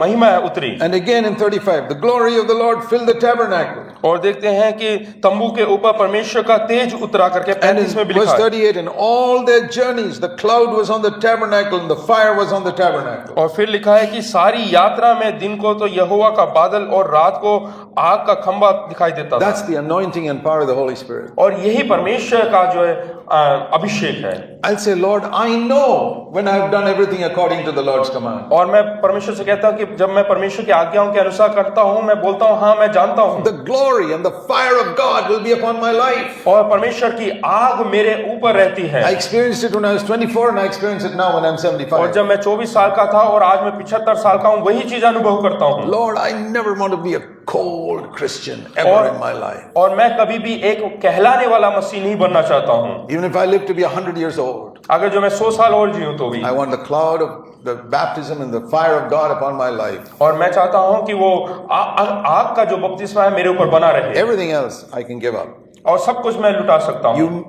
महिमा है उतरी। And again in 35, the glory of the Lord filled the tabernacle. और देखते हैं कि तंबू के ऊपर परमेश्वर का तेज उतरा करके And in 35 में भी verse लिखा है। 38, in all their journeys, the cloud was on the tabernacle and the fire was on the tabernacle. और फिर लिखा है कि सारी यात्रा में दिन को तो यहोवा का बादल और रात को आग का खंभा दिखाई देता था। That's the anointing and power of the Holy Spirit. और यही परमेश्वर का जो है अभिषेक है। I'll say, Lord, I know when I've done everything according to the Lord's command. और मैं परमेश्वर से कहता हूँ कि जब मैं परमेश्वर की आज्ञाओं के अनुसार करता हूँ, मैं बोलता हूँ हाँ मैं जानता हूँ। The glory and the fire of God will be upon my life. और परमेश्वर की आग मेरे ऊपर रहती है। I experienced it when I was 24 and I experience it now when I'm और 75. जब मैं 24 साल का था और आज मैं 75 साल का हूँ, वही चीज अनुभव करता हूँ। Lord, I never want to be a cold Christian ever in my life. और मैं कभी भी एक कहलाने वाला मसीह नहीं बनना चाहता हूँ। Even if I live to be 100 years old, अगर जो मैं 100 साल और जीऊँ तो भी। I want the cloud of the baptism and the fire of God upon my life. और मैं चाहता हूँ कि वो आग का जो बपतिस्मा है मेरे ऊपर बना रहे। Everything else I can give up. और सब कुछ मैं लुटा सकता हूँ।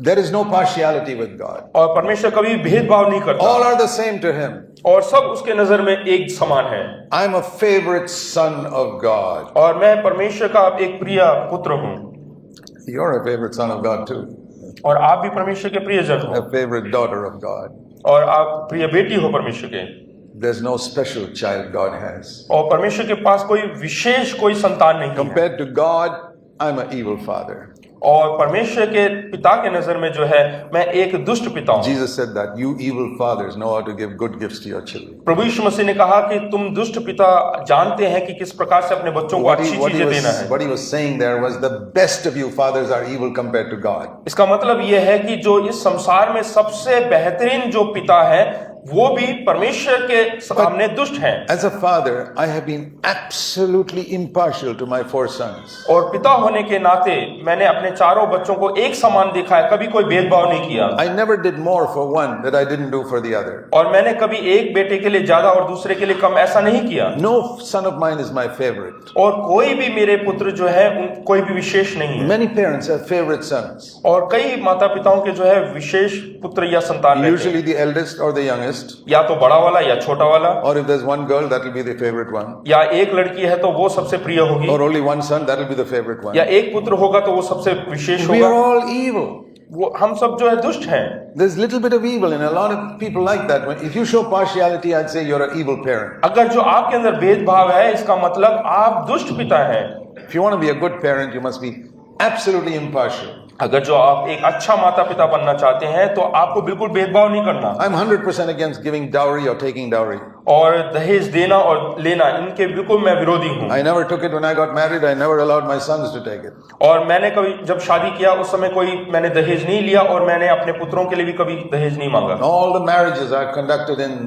There is no partiality with God. और परमेश्वर कभी भेदभाव नहीं करता। All are the same to Him. और सब उसके नजर में एक समान है। I'm a favorite son of God. और मैं परमेश्वर का एक प्रिय पुत्र हूँ। You're a favorite son of God too. और आप भी परमेश्वर के प्रियजन हो। A favorite daughter of God. और आप प्रिय बेटी हो परमेश्वर के। There's no special child God has. और परमेश्वर के पास कोई विशेष कोई संतान नहीं है। Compared to God, I'm an evil father. और परमेश्वर के पिता के नजर में जो है मैं एक दुष्ट पिता हूँ। Jesus said that you evil fathers know how to give good gifts to your children. प्रभु यीशु मसीह ने कहा कि तुम दुष्ट पिता जानते हैं कि किस प्रकार से अपने बच्चों को अच्छी चीजें देना है। What he was saying there was the best of you fathers are evil compared to God. इसका मतलब यह है कि जो इस संसार में सबसे बेहतरीन जो पिता है वो भी परमेश्वर के सामने दुष्ट हैं। As a father, I have been absolutely impartial to my 4 sons. और पिता होने के नाते मैंने अपने चारों बच्चों को एक समान देखा है, कभी कोई भेदभाव नहीं किया। I never did more for one that I didn't do for the other. और मैंने कभी एक बेटे के लिए ज्यादा और दूसरे के लिए कम ऐसा नहीं किया। No son of mine is my favorite. और कोई भी मेरे पुत्र जो है कोई भी विशेष नहीं है। Many parents have favorite sons. और कई माता पिताओं के जो है विशेष पुत्र या संतान रहते हैं। Usually the eldest or the youngest. या तो बड़ा वाला या छोटा वाला। Or if there's one girl, that will be the favorite one. या एक लड़की है तो वो सबसे प्रिय होगी। Or only one son, that will be the favorite one. या एक पुत्र होगा तो वो सबसे विशेष We होगा। are all evil. वो हम सब जो है दुष्ट हैं। There's little bit of evil in a lot of people like that. If you show partiality, I'd say you're an evil parent. अगर जो आपके अंदर भेदभाव है, इसका मतलब आप दुष्ट पिता हैं। If you want to be a good parent, you must be absolutely impartial. अगर जो आप एक अच्छा माता पिता बनना चाहते हैं तो आपको बिल्कुल भेदभाव नहीं करना। I'm 100% against giving dowry or taking dowry. और दहेज देना और लेना, इनके बिल्कुल मैं विरोधी हूँ। I never took it when I got married. I never allowed my sons to take it. और मैंने कभी जब शादी किया उस समय कोई मैंने दहेज नहीं लिया और मैंने अपने पुत्रों के लिए भी कभी दहेज नहीं मांगा। All the marriages I've conducted in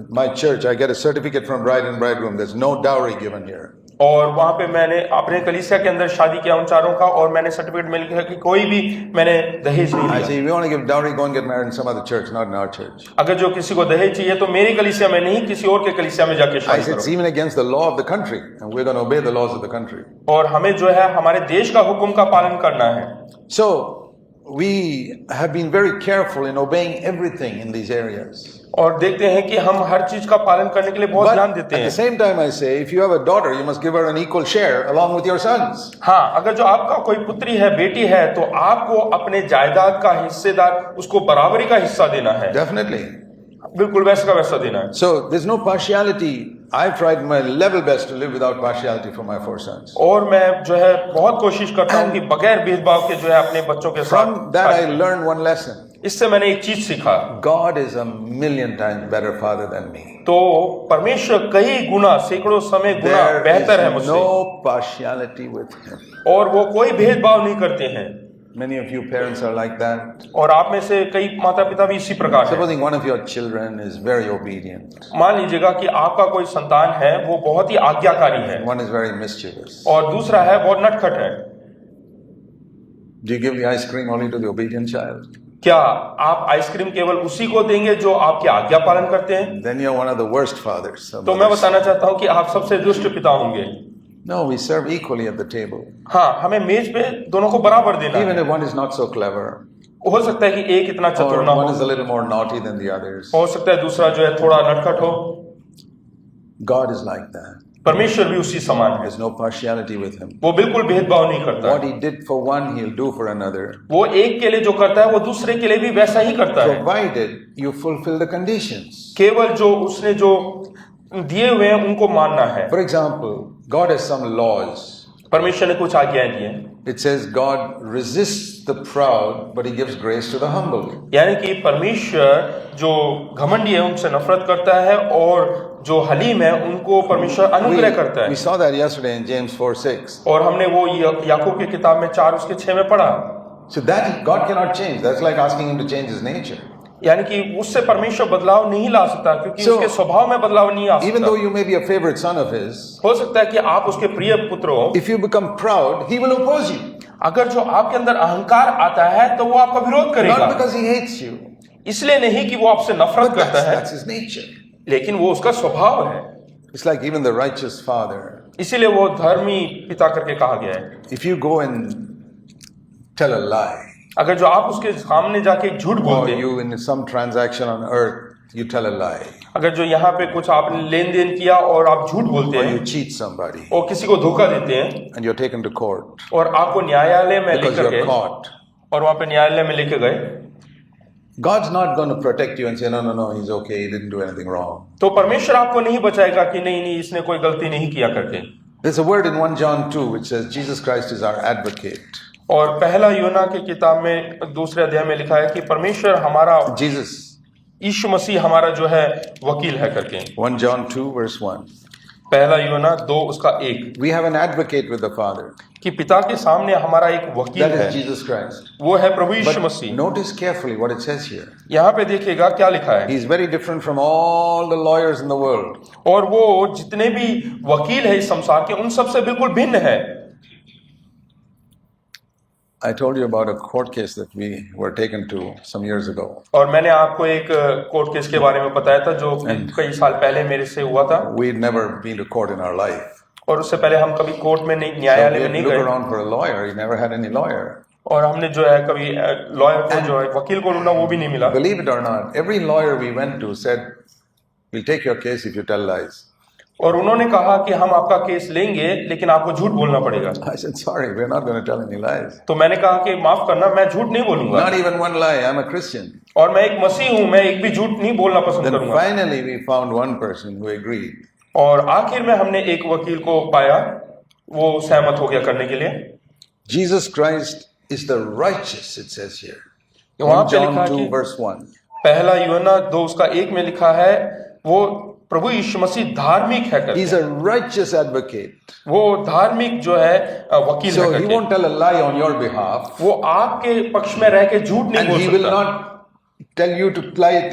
my church, I get a certificate from bride and bridegroom. There's no dowry given here. और वहां पे मैंने अपने कलीसिया के अंदर शादी किया उन चारों का, और मैंने सर्टिफिकेट में लिखा कि कोई भी मैंने दहेज नहीं I लिया। say, if you want to give dowry, go and get married in some other church, not in our church. अगर जो किसी को दहेज चाहिए तो मेरी कलीसिया में नहीं, किसी और के कलीसिया में जाके I शादी said, it's करो। even against the law of the country, and we're going to obey the laws of the country. और हमें जो है हमारे देश का हुक्म का पालन करना है। So, we have been very careful in obeying everything in these areas. और देखते हैं कि हम हर चीज का पालन करने के लिए बहुत But ध्यान at देते the हैं। same time, I say, if you have a daughter, you must give her an equal share along with your sons. हाँ, अगर जो आपका कोई पुत्री है, बेटी है, तो आपको अपने जायदाद का हिस्सेदार, उसको बराबरी का हिस्सा देना है। Definitely. बिल्कुल वैसा का वैसा देना है। So, there's no partiality. I've tried my level best to live without partiality for my 4 sons. और मैं जो है बहुत कोशिश करता हूँ कि बगैर भेदभाव के जो है अपने बच्चों के From साथ। that, I learned one lesson. इससे मैंने एक चीज सीखा, God is a million times better father than me. तो परमेश्वर कई गुना, सैकड़ों समय गुना There बेहतर है is मुझसे, no partiality with him. और वो कोई भेदभाव नहीं करते हैं। Many of you parents are like that. और आप में से कई माता पिता भी इसी प्रकार हैं। Supposing one of your children is very obedient, मान लीजिएगा कि आपका कोई संतान है, वो बहुत ही आज्ञाकारी है, one is very mischievous. और दूसरा है बहुत नटखट है। Do you give the ice cream only to the obedient child? क्या आप आइसक्रीम केवल उसी को देंगे जो आपकी आज्ञा पालन करते हैं? Then you're one of the worst fathers. तो मैं बताना चाहता हूँ कि आप सबसे दुष्ट पिता होंगे। No, we serve equally at the table. हाँ, हमें मेज पे दोनों को बराबर देना Even है। if one is not so clever, हो सकता है कि एक इतना or चतुर ना one हो, is a little more naughty than the others. हो सकता है दूसरा जो है थोड़ा नटखट हो। God is like that. परमेश्वर भी उसी समान है, There's no partiality with him. वो बिल्कुल भेदभाव नहीं करता। What he did for one, he'll do for another, वो एक के लिए जो करता है वो दूसरे के लिए भी वैसा ही करता है, provided you fulfill the conditions. केवल जो उसने जो दिए हुए हैं उनको मानना है। For example, God has some laws. परमेश्वर ने कुछ आज्ञाएं दी हैं, It says God resists the proud, but he gives grace to the humble. यानी कि परमेश्वर जो घमंडी है उनसे नफरत करता है, और जो हलीम है उनको परमेश्वर अनुग्रह करता We है। saw that yesterday in James 4:6. और हमने वो याकूब की किताब में 4:6 में पढ़ा। So that God cannot change. That's like asking him to change his nature. यानी कि उससे परमेश्वर बदलाव नहीं ला सकता, क्योंकि So, उसके स्वभाव में बदलाव नहीं आ Even though सकता। you may be a favorite son of his, हो सकता है कि आप उसके प्रिय पुत्र हो, if you become proud, he will oppose you. अगर जो आपके अंदर अहंकार आता है तो वो आपका विरोध करेगा, Not because he hates you, इसलिए नहीं कि वो आपसे नफरत but करता है, that's his nature. लेकिन वो उसका स्वभाव है। It's like even the righteous father. इसीलिए वो धर्मी पिता करके कहा गया है। If you go and tell a lie, अगर जो आप उसके सामने जाके एक झूठ or बोलते हैं, you in some transaction on earth, you tell a lie, अगर जो यहाँ पे कुछ आपने लेन देन किया और आप झूठ बोलते or हैं you cheat somebody, और किसी को धोखा देते हैं, and you're taken to court और आपको न्यायालय में because लेकर you're गए, caught, और वहां पे न्यायालय में लेके गए, God's not going to protect you and say, no, he's okay, he didn't do anything wrong. तो परमेश्वर आपको नहीं बचाएगा कि नहीं इसने कोई गलती नहीं किया करके। There's a word in 1 John 2 which says Jesus Christ is our advocate. और पहला यूना की किताब में 2 अध्याय में लिखा है कि परमेश्वर हमारा, Jesus, यीशु मसीह हमारा जो है वकील है करके। 1 John 2 verse 1. पहला यूना 2:1 We have an advocate with the Father. कि पिता के सामने हमारा एक वकील That है, is Jesus Christ. वो है प्रभु यीशु But Masih. notice carefully what it says here. यहाँ पे देखिएगा क्या लिखा है, He's very different from all the lawyers in the world. और वो जितने भी वकील है इस संसार के उन सबसे बिल्कुल भिन्न है। I told you about a court case that we were taken to some years ago. और मैंने आपको एक कोर्ट केस के बारे में बताया था जो कई साल पहले मेरे से हुआ था, We'd never been to court in our life. और उससे पहले हम कभी कोर्ट में नहीं, So न्यायालय we में had नहीं to look गए, around for a lawyer. He never had any lawyer. और हमने जो है कभी लॉयर को जो है वकील को ढूंढा, वो भी नहीं मिला। Believe it or not, every lawyer we went to said, we'll take your case if you tell lies. और उन्होंने कहा कि हम आपका केस लेंगे लेकिन आपको झूठ बोलना पड़ेगा। I said, sorry, we're not going to tell any lies. तो मैंने कहा कि माफ करना, मैं झूठ नहीं बोलूंगा, Not even one lie. I'm a Christian. और मैं एक मसीह हूं, मैं एक भी झूठ नहीं बोलना पसंद Then करूंगा। finally we found one person who agreed. और आखिर में हमने एक वकील को पाया, वो सहमत हो गया करने के लिए। Jesus Christ is the righteous, it says here. वहां 1 पे John लिखा 2 कि verse 1. पहला यूहन्ना 2:1 में लिखा है, वो प्रभु यीशु मसीह धार्मिक है करके। He's a righteous advocate. वो धार्मिक जो है वकील है So he करके। won't tell a lie on your behalf. वो आपके पक्ष में रह के झूठ नहीं And बोल he will सकता, not tell you to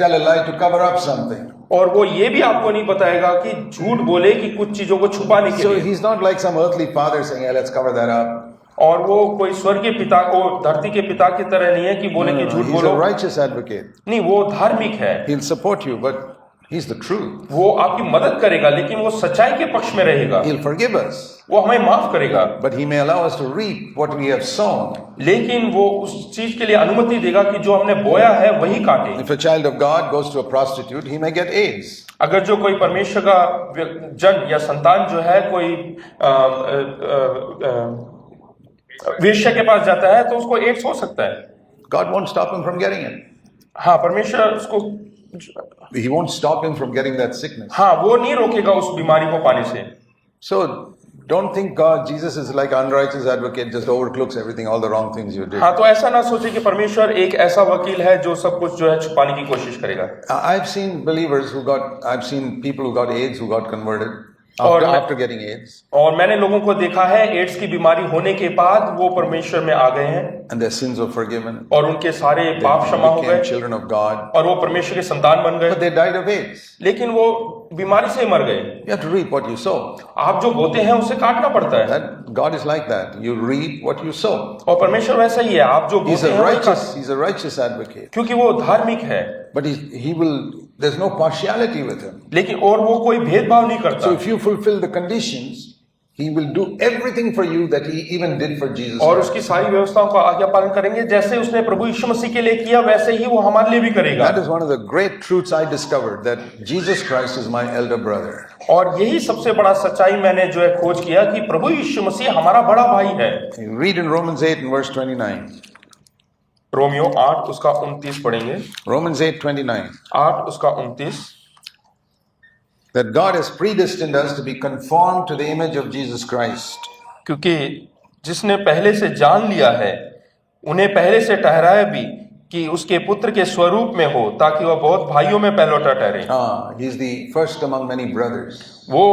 tell a lie to cover up something. और वो ये भी आपको नहीं बताएगा कि झूठ बोले कि कुछ चीजों को छुपाने के So लिए। he's not like some earthly father saying, yeah, let's cover that up. और वो कोई स्वर्गीय पिता को धरती के पिता की तरह नहीं है कि बोले कि झूठ He's बोलो। a righteous advocate. नहीं, वो धार्मिक है, He'll support you, but he's the truth. वो आपकी मदद करेगा लेकिन वो सच्चाई के पक्ष में रहेगा, He'll forgive us, वो हमें माफ करेगा, but he may allow us to reap what we have sown. लेकिन वो उस चीज के लिए अनुमति देगा कि जो हमने बोया है वही काटे। If a child of God goes to a prostitute, he may get AIDS. अगर जो कोई परमेश्वर का जन या संतान जो है कोई वेश्या के पास जाता है तो उसको एड्स हो सकता है। God won't stop him from getting it. हाँ, परमेश्वर उसको, He won't stop him from getting that sickness. हाँ, वो नहीं रोकेगा उस बीमारी को पाने से। So don't think God, Jesus is like unrighteous advocate, just overlooks everything, all the wrong things you did. हाँ, तो ऐसा ना सोचे कि परमेश्वर एक ऐसा वकील है जो सब कुछ जो है छुपाने की कोशिश करेगा। I've seen believers I've seen people who got AIDS who got converted और after getting AIDS, और मैंने लोगों को देखा है एड्स की बीमारी होने के बाद वो परमेश्वर में आ गए हैं and their sins were forgiven. और उनके सारे पाप They क्षमा हो became गए children of God, और वो परमेश्वर के संतान बन but गए, they died of AIDS. लेकिन वो बीमारी से मर गए। You have to reap what you sow. आप जो बोते हैं उसे काटना पड़ता है, That God is like that. You reap what you sow. और परमेश्वर वैसा ही है, आप जो He's बोते a हैं वही righteous. काटते हैं, He's a righteous advocate. क्योंकि वो धार्मिक है, But he will. There's no partiality with him. लेकिन और वो कोई भेदभाव नहीं So करता। if you fulfill the conditions, he will do everything for you that he even did for Jesus. और Christ. उसकी सारी व्यवस्थाओं का आज्ञा पालन करेंगे, जैसे उसने प्रभु यीशु मसीह के लिए किया वैसे ही वो हमारे लिए भी करेगा। That is one of the great truths I discovered, that Jesus Christ is my elder brother. और यही सबसे बड़ा सच्चाई मैंने जो है खोज किया कि प्रभु यीशु मसीह हमारा बड़ा भाई है। You read in Romans 8 and verse 29. Romeo 8 उसका 29 पढ़ेंगे। Romans 8:29. 8 उसका 29, That God has predestined us to be conformed to the image of Jesus Christ. क्योंकि जिसने पहले से जान लिया है उन्हें पहले से ठहराया भी कि उसके पुत्र के स्वरूप में हो, ताकि वह बहुत भाइयों में पहलौठा ठहरे। He's the first among many brothers. वो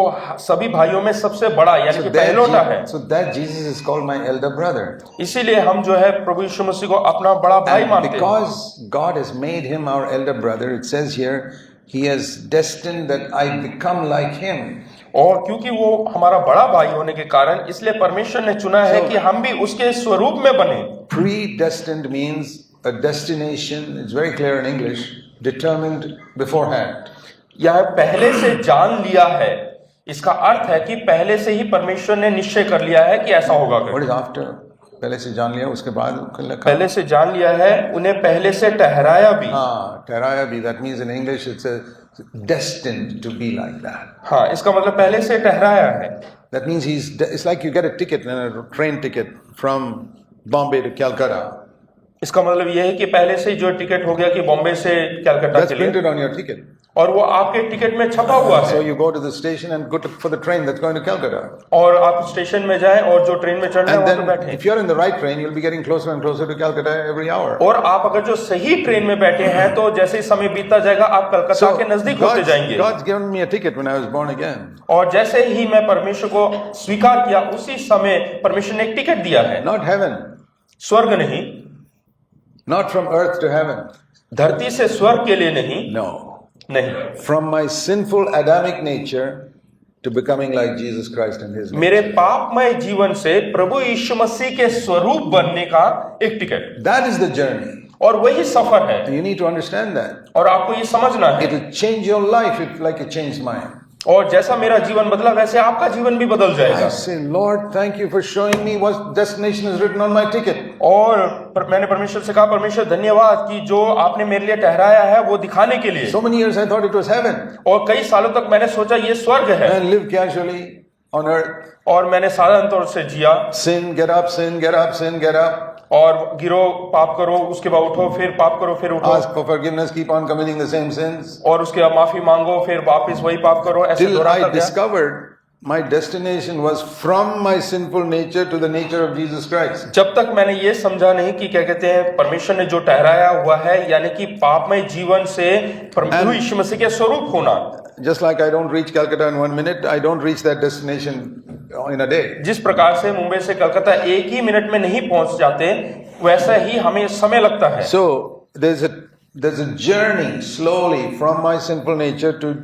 सभी भाइयों में सबसे बड़ा यानी कि पहलौठा है। So that Jesus is called my elder brother. इसीलिए हम जो है प्रभु यीशु मसीह को अपना बड़ा भाई And मानते हैं। because God has made him our elder brother, it says here, he has destined that I become like him. और क्योंकि वो हमारा बड़ा भाई होने के कारण इसलिए परमेश्वर ने चुना है कि हम भी उसके स्वरूप में बने। Predestined means a destination, it's very clear in English, determined beforehand. यह पहले से जान लिया है, इसका अर्थ है कि पहले से ही परमेश्वर ने निश्चय कर लिया है कि ऐसा होगा। What is after? पहले से जान लिया, उसके बाद लिखा। पहले से जान लिया है, उन्हें पहले से ठहराया भी। ठहराया भी, that means in English it's destined to be like that. हाँ, इसका मतलब पहले से ठहराया है। That means it's like you get a ticket, a train ticket from Bombay to Calcutta. इसका मतलब यह है कि पहले से जो टिकट हो गया कि बॉम्बे से कलकत्ता That's के लिए, printed on your ticket. और वो आपके टिकट में छपा हुआ So है। you go to the station and go for the train that's going to Calcutta. और आप स्टेशन में जाएं और जो ट्रेन में चढ़ना है And वहां पे then बैठे। if you're in the right train, you'll be getting closer and closer to Calcutta every hour. और आप अगर जो सही ट्रेन में बैठे हैं तो जैसे ही समय बीतता जाएगा आप कलकत्ता के नजदीक होते जाएंगे। God's given me a ticket when I was born again. और जैसे ही मैं परमेश्वर को स्वीकार किया उसी समय परमेश्वर ने एक टिकट दिया है। Not heaven, स्वर्ग नहीं, not from earth to heaven. धरती से स्वर्ग के लिए नहीं, No. नहीं, From my sinful Adamic nature to becoming like Jesus Christ and his मेरे nature. पापमय जीवन से प्रभु यीशु मसीह के स्वरूप बनने का एक ticket, That is the journey. और वही सफर है। You need to understand that. और आपको ये समझना है, It will change your life like it changed mine. और जैसा मेरा जीवन बदला वैसे आपका जीवन भी बदल I जाएगा। say, Lord, thank you for showing me what destination is written on my ticket. और मैंने परमेश्वर से कहा, परमेश्वर धन्यवाद कि जो आपने मेरे लिए ठहराया है वो दिखाने के लिए। So many years I thought it was heaven और कई सालों तक मैंने सोचा ये स्वर्ग है and live casually on earth. और मैंने साधारण तौर से जिया Sin, get up, sin, get up, sin, get up. और गिरो पाप करो उसके बाद उठो, फिर पाप करो, फिर उठो Ask for forgiveness, keep on committing the same sins. और उसके बाद माफी मांगो, फिर वापस वही पाप करो, ऐसे Till दोहराता I गया। discovered my destination was from my sinful nature to the nature of Jesus Christ. जब तक मैंने ये समझा नहीं कि क्या कहते हैं परमेश्वर ने जो ठहराया हुआ है यानी कि पापमय जीवन से प्रभु यीशु मसीह के स्वरूप होना। Just like I don't reach Calcutta in 1 minute, I don't reach that destination in a day. जिस प्रकार से मुंबई से कलकत्ता एक ही मिनट में नहीं पहुंच जाते, वैसा ही हमें समय लगता है। So there's a journey slowly from my sinful nature to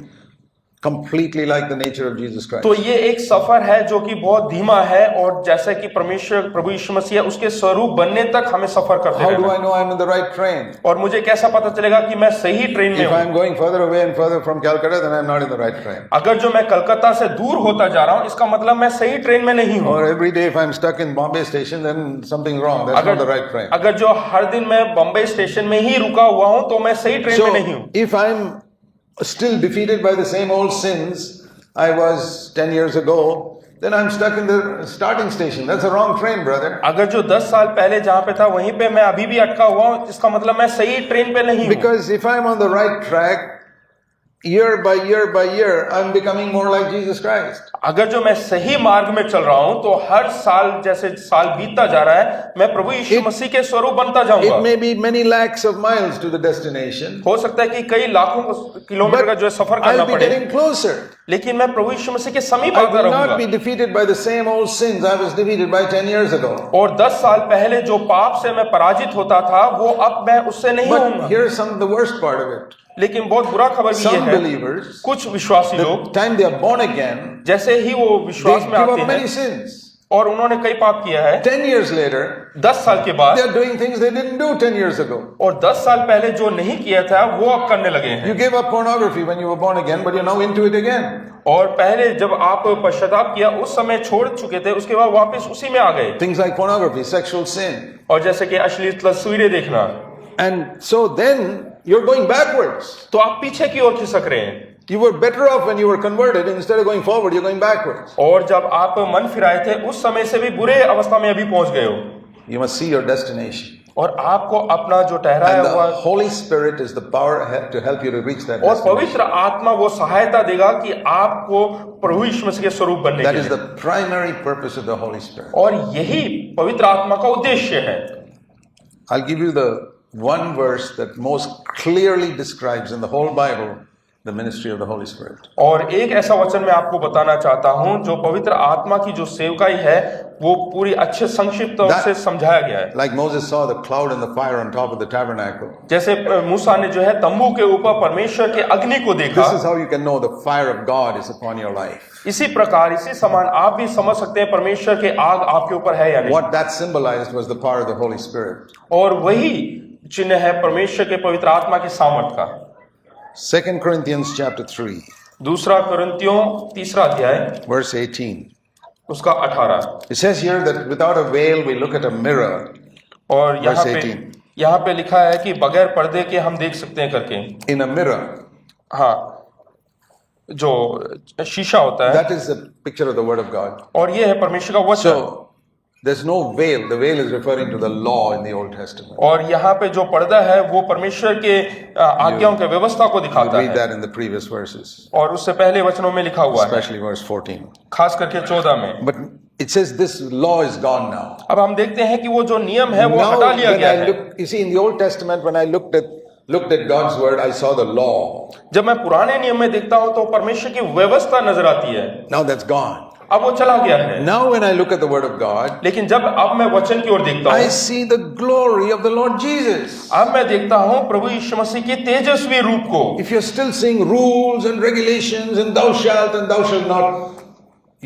completely like the nature of Jesus Christ. तो ये एक सफर है जो कि बहुत धीमा है और जैसा कि परमेश्वर प्रभु यीशु मसीह है उसके स्वरूप बनने तक हमें सफर करते How do रहना। I know I'm in the right train? और मुझे कैसा पता चलेगा कि मैं सही ट्रेन में If हूँ? I'm going further away and further from Calcutta, then I'm not in the right train. अगर जो मैं कलकत्ता से दूर होता जा रहा हूँ इसका मतलब मैं सही ट्रेन में नहीं हूँ। Or every day if I'm stuck in Bombay station, then something's wrong. That's not the right train. अगर जो हर दिन मैं बम्बई स्टेशन में ही रुका हुआ हूँ तो मैं सही ट्रेन में नहीं So हूँ। if I'm still defeated by the same old sins I was 10 years ago, then I'm stuck in the starting station. That's a wrong train, brother. अगर जो 10 साल पहले जहाँ पे था वहीं पे मैं अभी भी अटका हुआ हूँ इसका मतलब मैं सही ट्रेन पे नहीं हूँ। Because if I'm on the right track, year by year by year, I'm becoming more like Jesus Christ. अगर जो मैं सही मार्ग में चल रहा हूँ तो हर साल जैसे साल बीतता जा रहा है मैं प्रभु यीशु मसीह के स्वरूप बनता जाऊंगा। It may be many lakhs of miles to the destination, हो सकता है कि कई लाखों किलोमीटर का जो है सफर करना I'll be पड़े, getting closer. लेकिन मैं प्रभु यीशु मसीह के समीप I आता will not be रहूंगा। defeated by the same old sins I was defeated by 10 years ago. और 10 साल पहले जो पाप से मैं पराजित होता था वो अब मैं उससे नहीं But होऊंगा। here's the worst part of it. लेकिन बहुत बुरा खबर भी ये Some है, believers, कुछ विश्वासी the लोग time they are born again, जैसे ही वो they विश्वास में give आते up many हैं sins. और उन्होंने कई पाप किया है, 10 years later, 10 साल के they बाद are doing things they didn't do 10 years ago. और 10 साल पहले जो नहीं किया था वो अब करने लगे हैं। You gave up pornography when you were born again, but you're now into it again. और पहले जब आप पश्चाताप किया उस समय छोड़ चुके थे, उसके बाद वापस उसी में आ गए। Things like pornography, sexual sin. और जैसे कि अश्लील तस्वीरें देखना, And so then you're going backwards. तो आप पीछे की ओर खिसक रहे हैं। You were better off when you were converted. Instead of going forward, you're going backwards. और जब आप मन फिराए थे उस समय से भी बुरे अवस्था में अभी पहुंच गए हो। You must see your destination. और आपको अपना जो ठहराया And हुआ the Holy Spirit is the power to help you to reach that और destination. पवित्र आत्मा वो सहायता देगा कि आपको प्रभु यीशु मसीह के स्वरूप बनने That के is लिए। the primary purpose of the Holy Spirit. और यही पवित्र आत्मा का उद्देश्य है। I'll give you the one verse that most clearly describes in the whole Bible the ministry of the Holy Spirit. और एक ऐसा वचन मैं आपको बताना चाहता हूं जो पवित्र आत्मा की जो सेवकाई है वो पूरी अच्छे संक्षिप्त तौर से समझाया गया है। Like Moses saw the cloud and the fire on top of the tabernacle. जैसे मूसा ने जो है तंबू के ऊपर परमेश्वर के अग्नि को देखा, This is how you can know the fire of God is upon your life. इसी प्रकार इसी समान आप भी समझ सकते हैं परमेश्वर के आग आपके ऊपर है या नहीं। What that symbolized was the power of the Holy Spirit. और वही चिन्ह है परमेश्वर के पवित्र आत्मा के सामर्थ का। 2 Corinthians chapter 3, दूसरा कुरिन्थियों 3 अध्याय verse 18. उसका 18। It says here that without a veil we look at a mirror. और Verse 18. यहाँ पे लिखा है कि बगैर पर्दे के हम देख सकते हैं करके। In a mirror. हाँ, जो शीशा होता है। That is a picture of the Word of God. और ये है परमेश्वर का वचन। So, there's no veil. The veil is referring to the law in the Old Testament. और यहाँ पे जो पर्दा है वो परमेश्वर के आज्ञाओं के व्यवस्था को You दिखाता read है। that in the previous verses, और उससे पहले वचनों में लिखा हुआ है, especially verse 14. खास करके 14 में। But it says this law is gone now. अब हम देखते हैं कि वो जो नियम है वो Now, हटा लिया when गया I है। look, you see, in the Old Testament, when I looked at God's word, I saw the law. जब मैं पुराने नियम में देखता हूँ तो परमेश्वर की व्यवस्था नजर आती है। Now that's gone. अब वो चला गया है। Now, when I look at the word of God, लेकिन जब अब मैं वचन की ओर देखता I हूँ, see the glory of the Lord Jesus. अब मैं देखता हूँ प्रभु यीशु मसीह के तेजस्वी रूप को। If you're still seeing rules and regulations and thou shalt not,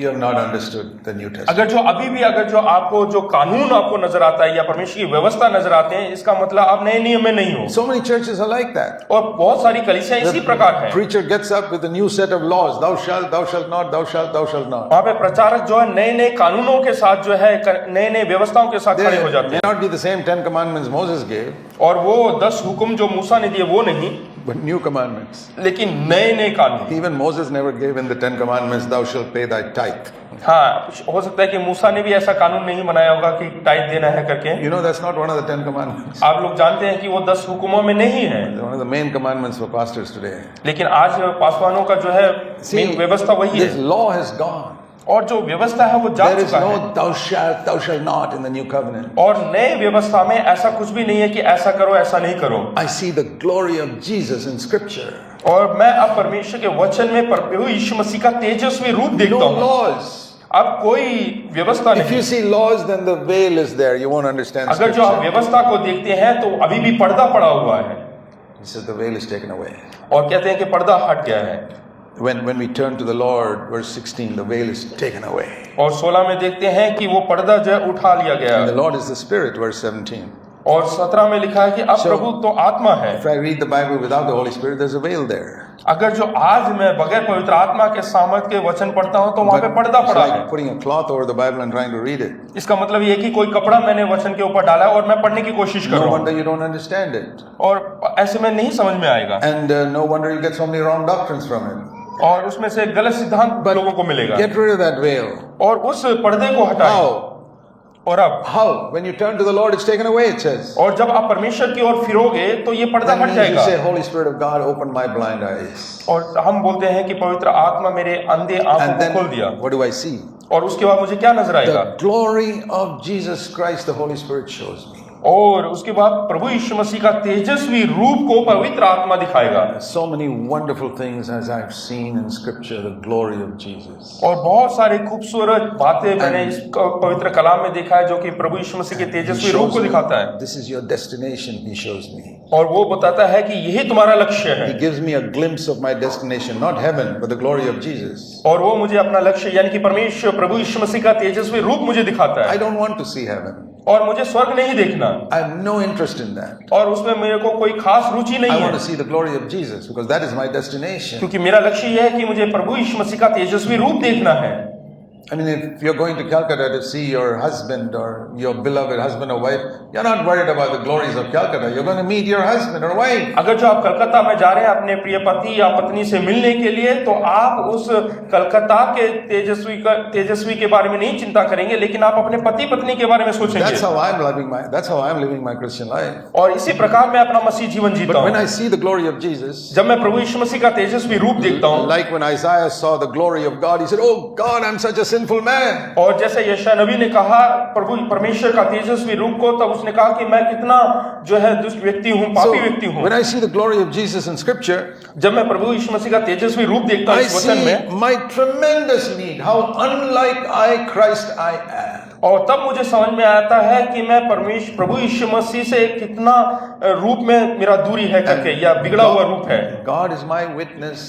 you have not understood the New Testament. अगर जो आपको जो कानून आपको नजर आता है या परमेश्वर की व्यवस्था नजर आते हैं, इसका मतलब आप नए नियम में नहीं हो। So many churches are like that. और बहुत सारी कलीसियां इसी प्रकार है। Preacher gets up with a new set of laws. Thou shalt not, thou shalt not. वहाँ पे प्रचारक जो है नए नए कानूनों के साथ जो है नए नए व्यवस्थाओं के साथ खड़े हो They जाते may हैं। not be the same 10 commandments Moses gave, और वो 10 हुक्म जो मूसा ने दिए वो नहीं, but new commandments. लेकिन नए नए कानून। Even Moses never gave in the 10 commandments, thou shalt pay thy tithe. हाँ, हो सकता है कि मूसा ने भी ऐसा कानून नहीं बनाया होगा कि टाइट देना है करके। You know that's not one of the 10 commandments. आप लोग जानते हैं कि वो 10 हुक्मों में नहीं है, One of the main commandments for pastors today. लेकिन आज पासवानों का जो है मेन व्यवस्था वही This है। law has gone. और जो व्यवस्था है वो जा There is चुका है। no thou shalt not in the new covenant. और नए व्यवस्था में ऐसा कुछ भी नहीं है कि ऐसा करो ऐसा नहीं करो। I see the glory of Jesus in scripture. और मैं अब परमेश्वर के वचन में प्रभु यीशु मसीह का तेजस्वी रूप देखता No हूँ। laws. अब कोई व्यवस्था If नहीं। you see laws, then the veil is there. You won't understand अगर जो आप scripture. व्यवस्था को देखते हैं तो अभी भी पर्दा पड़ा हुआ है, He says the veil is taken away. और कहते हैं कि पर्दा हट गया है। When we turn to the Lord, verse 16, the veil is taken away. और 16 में देखते हैं कि वो पर्दा जो है उठा लिया गया And the है। Lord is the Spirit, verse 17. और 17 में लिखा है कि अब So- प्रभु तो आत्मा है। If I read the Bible without the Holy Spirit, there's a veil there. अगर जो आज मैं बगैर पवित्र आत्मा के सामर्थ के वचन पढ़ता हूँ तो वहां पे पर्दा it's पड़ा है। like putting a cloth over the Bible and trying to read it. इसका मतलब ये है कि कोई कपड़ा मैंने वचन के ऊपर डाला है और मैं पढ़ने की कोशिश कर No रहा हूँ, wonder you don't understand it. और ऐसे में नहीं समझ में आएगा, And no wonder you get so many wrong doctrines from it. और उसमें से गलत सिद्धांत लोगों को मिलेगा। Get rid of that veil. और उस पर्दे को हटाएं। How? और अब How? When you turn to the Lord, it's taken away, it says. और जब आप परमेश्वर की ओर फिरोगे तो ये पर्दा That हट means you जाएगा। say, Holy Spirit of God, open my blind eyes. और हम बोलते हैं कि पवित्र आत्मा मेरे अंधे आंखों And को then, खोल दिया, what do I see? और उसके बाद मुझे क्या नजर आएगा? The glory of Jesus Christ, the Holy Spirit shows me. और उसके बाद प्रभु यीशु मसीह का तेजस्वी रूप को पवित्र आत्मा दिखाएगा। So many wonderful things as I've seen in Scripture, the glory of Jesus. और बहुत सारी खूबसूरत बातें मैंने इस पवित्र कलाम में देखा है जो कि प्रभु यीशु मसीह के He तेजस्वी रूप shows को me, दिखाता है, this is your destination, He shows me. और वो बताता है कि यही तुम्हारा लक्ष्य है। He gives me a glimpse of my destination, not heaven, but the glory of Jesus. और वो मुझे अपना लक्ष्य यानी कि परमेश्वर प्रभु यीशु मसीह का तेजस्वी रूप मुझे दिखाता I है, don't want to see heaven. और मुझे स्वर्ग नहीं देखना, I have no interest in that. और उसमें मेरे को कोई खास रुचि नहीं I है, want to see the glory of Jesus because that is my destination. क्योंकि मेरा लक्ष्य यह है कि मुझे प्रभु यीशु मसीह का तेजस्वी रूप देखना है। I mean, if you're going to Calcutta to see your husband or your beloved husband or wife, you're not worried about the glories of Calcutta. You're going to meet your husband or wife. अगर जो आप कलकत्ता में जा रहे हैं अपने प्रिय पति या पत्नी से मिलने के लिए, तो आप उस कलकत्ता के तेजस्वी के बारे में नहीं चिंता करेंगे, लेकिन आप अपने पति पत्नी के बारे में सोचेंगे। That's how I'm living my Christian life. और इसी प्रकार मैं अपना मसीह जीवन जीता But when हूँ। I see the glory of Jesus, जब मैं प्रभु यीशु मसीह का तेजस्वी रूप देखता हूँ, like when Isaiah saw the glory of God, he said, "Oh God, I'm such a sinful man." और जैसे यशायाह नबी ने कहा प्रभु परमेश्वर का तेजस्वी रूप को, तब उसने कहा कि मैं कितना जो है दुष्ट व्यक्ति हूँ, So पापी व्यक्ति हूँ। when I see the glory of Jesus in Scripture, जब मैं प्रभु यीशु मसीह का तेजस्वी रूप देखता हूँ I इस वचन में, see my tremendous need, how unlike Christ I am. और तब मुझे समझ में आता है कि मैं प्रभु यीशु मसीह से कितना रूप में मेरा दूरी है करके, या बिगड़ा हुआ रूप है। God is my witness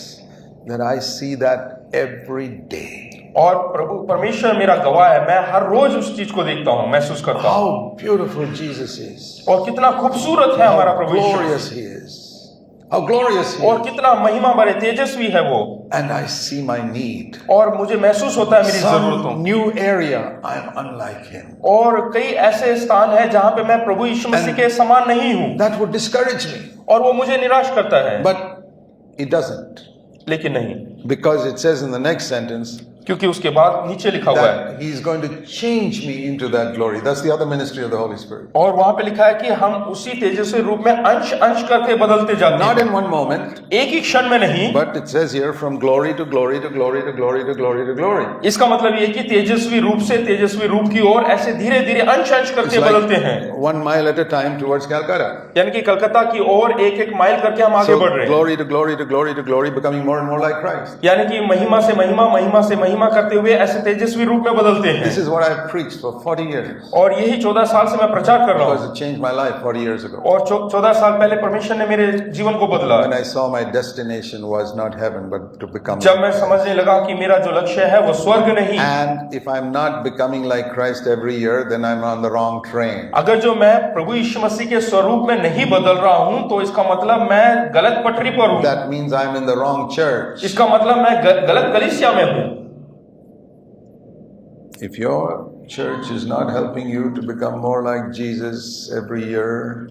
that I see that every day. और प्रभु परमेश्वर मेरा गवाह है, मैं हर रोज उस चीज को देखता हूँ, महसूस करता हूँ। How beautiful Jesus is. और कितना खूबसूरत है हमारा How Prabhu Yeshu, glorious He is. How glorious He और is. कितना महिमा भरे तेजस्वी है वो। And I see my need. और मुझे महसूस होता है मेरी जरूरतों, Some new area, I am unlike Him. और कई ऐसे स्थान है जहाँ पे मैं प्रभु यीशु मसीह के समान नहीं हूँ, That would discourage me. और वो मुझे निराश करता है। But it doesn't. लेकिन नहीं, Because it says in the next sentence क्योंकि उसके बाद नीचे लिखा हुआ है, that He's going to change me into that glory. That's the other ministry of the Holy Spirit. और वहां पे लिखा है कि हम उसी तेजस्वी रूप में अंश अंश करके बदलते जाते Not हैं, in one moment, एक ही क्षण में नहीं। but it says here from glory to glory to glory to glory to glory to glory. इसका मतलब ये कि तेजस्वी रूप से तेजस्वी रूप की ओर ऐसे धीरे धीरे अंश अंश It's करके बदलते हैं, like 1 mile at a time towards Calcutta. यानी कि कलकत्ता की ओर एक एक माइल करके हम आगे So बढ़ रहे हैं, glory to glory to glory to glory, becoming more and more like Christ. यानी कि महिमा से महिमा, महिमा से महिमा करते हुए ऐसे तेजस्वी रूप में बदलते हैं। This is what I've preached for 40 years. और यही 14 साल से मैं प्रचार कर रहा Because हूँ it changed my life 40 years ago. और 14 साल पहले परमेश्वर ने मेरे जीवन को बदला। When I saw my destination was not heaven but to become जब मैं like Christ. समझने लगा कि मेरा जो लक्ष्य है वो स्वर्ग नहीं, And if I'm not becoming like Christ every year, then I'm on the wrong train. अगर जो मैं प्रभु यीशु मसीह के स्वरूप में नहीं बदल रहा हूँ तो इसका मतलब मैं गलत पटरी पर हूँ। That means I'm in the wrong church. इसका मतलब मैं गलत कलीसिया में हूँ। If your church is not helping you to become more like Jesus every year,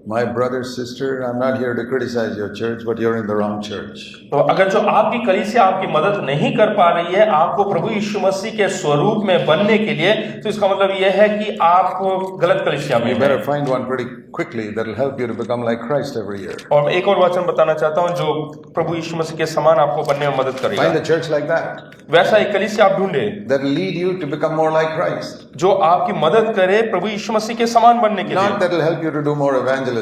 my brother, sister, I'm not here to criticize your church, but you're in the wrong church. तो अगर जो आपकी कलीसिया आपकी मदद नहीं कर पा रही है आपको प्रभु यीशु मसीह के स्वरूप में बनने के लिए, तो इसका मतलब यह है कि आप गलत कलीसिया में You हैं। better find one pretty quickly that'll help you to become like Christ every year. और मैं एक और वचन बताना चाहता हूँ जो प्रभु यीशु मसीह के समान आपको बनने में मदद करेगा। Find a church like that वैसा एक कलीसिया आप ढूंढे that'll lead you to become more like Christ. जो आपकी मदद करे प्रभु यीशु मसीह के समान बनने के Not लिए। that'll help you to do more evangelism.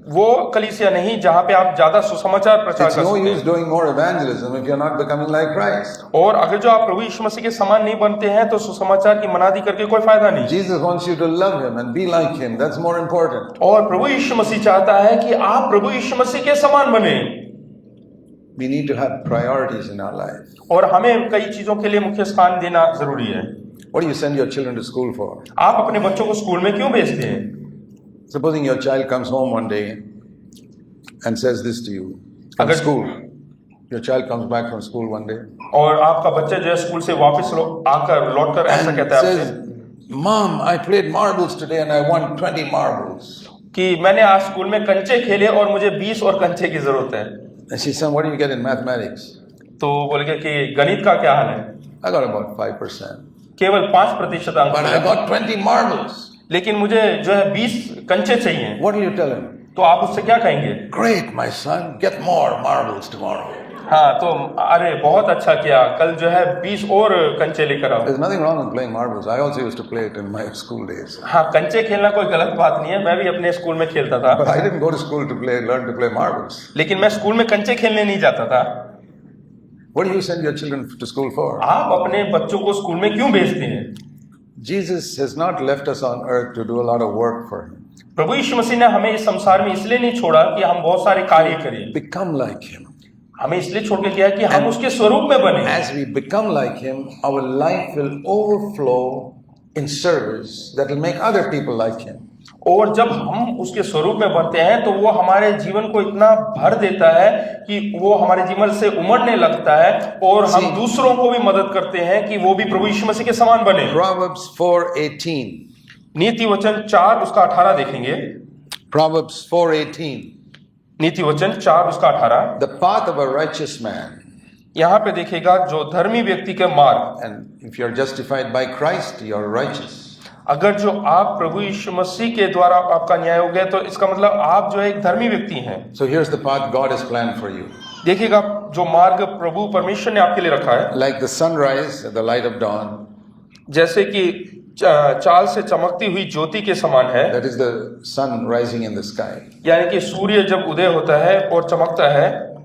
वो कलीसिया नहीं जहाँ पे आप ज्यादा सुसमाचार प्रचार It's कर no सकते use हैं। doing more evangelism if you're not becoming like Christ. और अगर जो आप प्रभु यीशु मसीह के समान नहीं बनते हैं तो सुसमाचार की मनादी करके कोई फायदा नहीं। Jesus wants you to love him and be like him. That's more important. और प्रभु यीशु मसीह चाहता है कि आप प्रभु यीशु मसीह के समान बने। We need to have priorities in our life. और हमें कई चीजों के लिए मुख्य स्थान देना जरूरी है। What do you send your children to school for? आप अपने बच्चों को स्कूल में क्यों भेजते हैं? Supposing your child comes home one day and says this to you from Agar- school. Your child comes back from school one day और आपका बच्चा जो है स्कूल से वापस आकर लौटकर ऐसा and कहता है says, आपसे Mom, I played marbles today and I won 20 marbles. कि मैंने आज स्कूल में कंचे खेले और मुझे 20 और कंचे की जरूरत है। And she said, Son, what do you get in mathematics? तो बोल गया कि गणित का क्या हाल है? I got about 5%. केवल 5% अंक But I मिले। got 20 marbles. लेकिन मुझे जो है 20 कंचे चाहिए। What do you tell him? तो आप उससे क्या कहेंगे? Great, my son, get more marbles tomorrow. हाँ तो अरे बहुत अच्छा किया, कल जो है 20 और कंचे लेकर आओ। There's nothing wrong with playing marbles. I also used to play it in my school days. हाँ कंचे खेलना कोई गलत बात नहीं है, मैं भी अपने स्कूल में खेलता था। But I didn't go to school to learn to play marbles. लेकिन मैं स्कूल में कंचे खेलने नहीं जाता था। What do you send your children to school for? आप अपने बच्चों को स्कूल में क्यों भेजते हैं? Jesus has not left us on earth to do a lot of work for him. प्रभु यीशु मसीह ने हमें इस संसार में इसलिए नहीं छोड़ा कि हम बहुत सारे कार्य करें, Become like him. हमें इसलिए छोड़ के गया कि हम उसके स्वरूप में बने। As we become like him, our life will overflow in service that will make other people like him. और जब हम उसके स्वरूप में बनते हैं तो वो हमारे जीवन को इतना भर देता है कि वो हमारे जीवन से उमड़ने लगता है और हम दूसरों को भी मदद करते हैं कि वो भी प्रभु यीशु मसीह के समान बने। Proverbs 4:18. नीति वचन 4 उसका 18 देखेंगे। Proverbs 4:18. नीति वचन 4 उसका 18। The path of a righteous man, यहाँ पे देखिएगा जो धर्मी व्यक्ति के मार्ग, and if you're justified by Christ, you're righteous. अगर जो आप प्रभु यीशु मसीह के द्वारा आपका न्याय हो गया तो इसका मतलब आप जो है एक धर्मी व्यक्ति हैं। So here's the path God has planned for you. देखिएगा जो मार्ग प्रभु परमेश्वर ने आपके लिए रखा है, Like the sunrise at the light of dawn, जैसे कि चाल से चमकती हुई ज्योति के समान है। that is the sun rising in the sky. यानी कि सूर्य जब उदय होता है और चमकता है,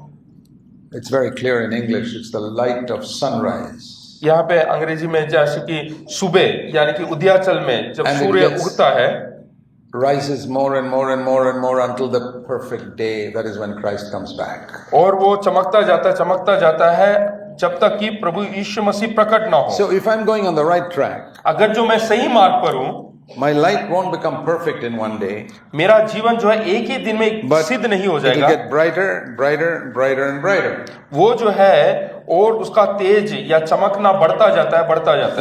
It's very clear in English, it's the light of sunrise. यहाँ पे अंग्रेजी में जैसे कि सुबह यानी कि उदयाचल में जब And it सूर्य gets- उगता है, Rises more and more and more and more until the perfect day, that is when Christ comes back. और वो चमकता जाता है जब तक कि प्रभु यीशु मसीह प्रकट ना हो। So if I'm going on the right track, अगर जो मैं सही मार्ग पर हूँ, my light won't become perfect in one day, मेरा जीवन जो है एक ही दिन में but सिद्ध नहीं हो it will जाएगा। get brighter, brighter, brighter and brighter. वो जो है और उसका तेज या चमकना बढ़ता जाता है।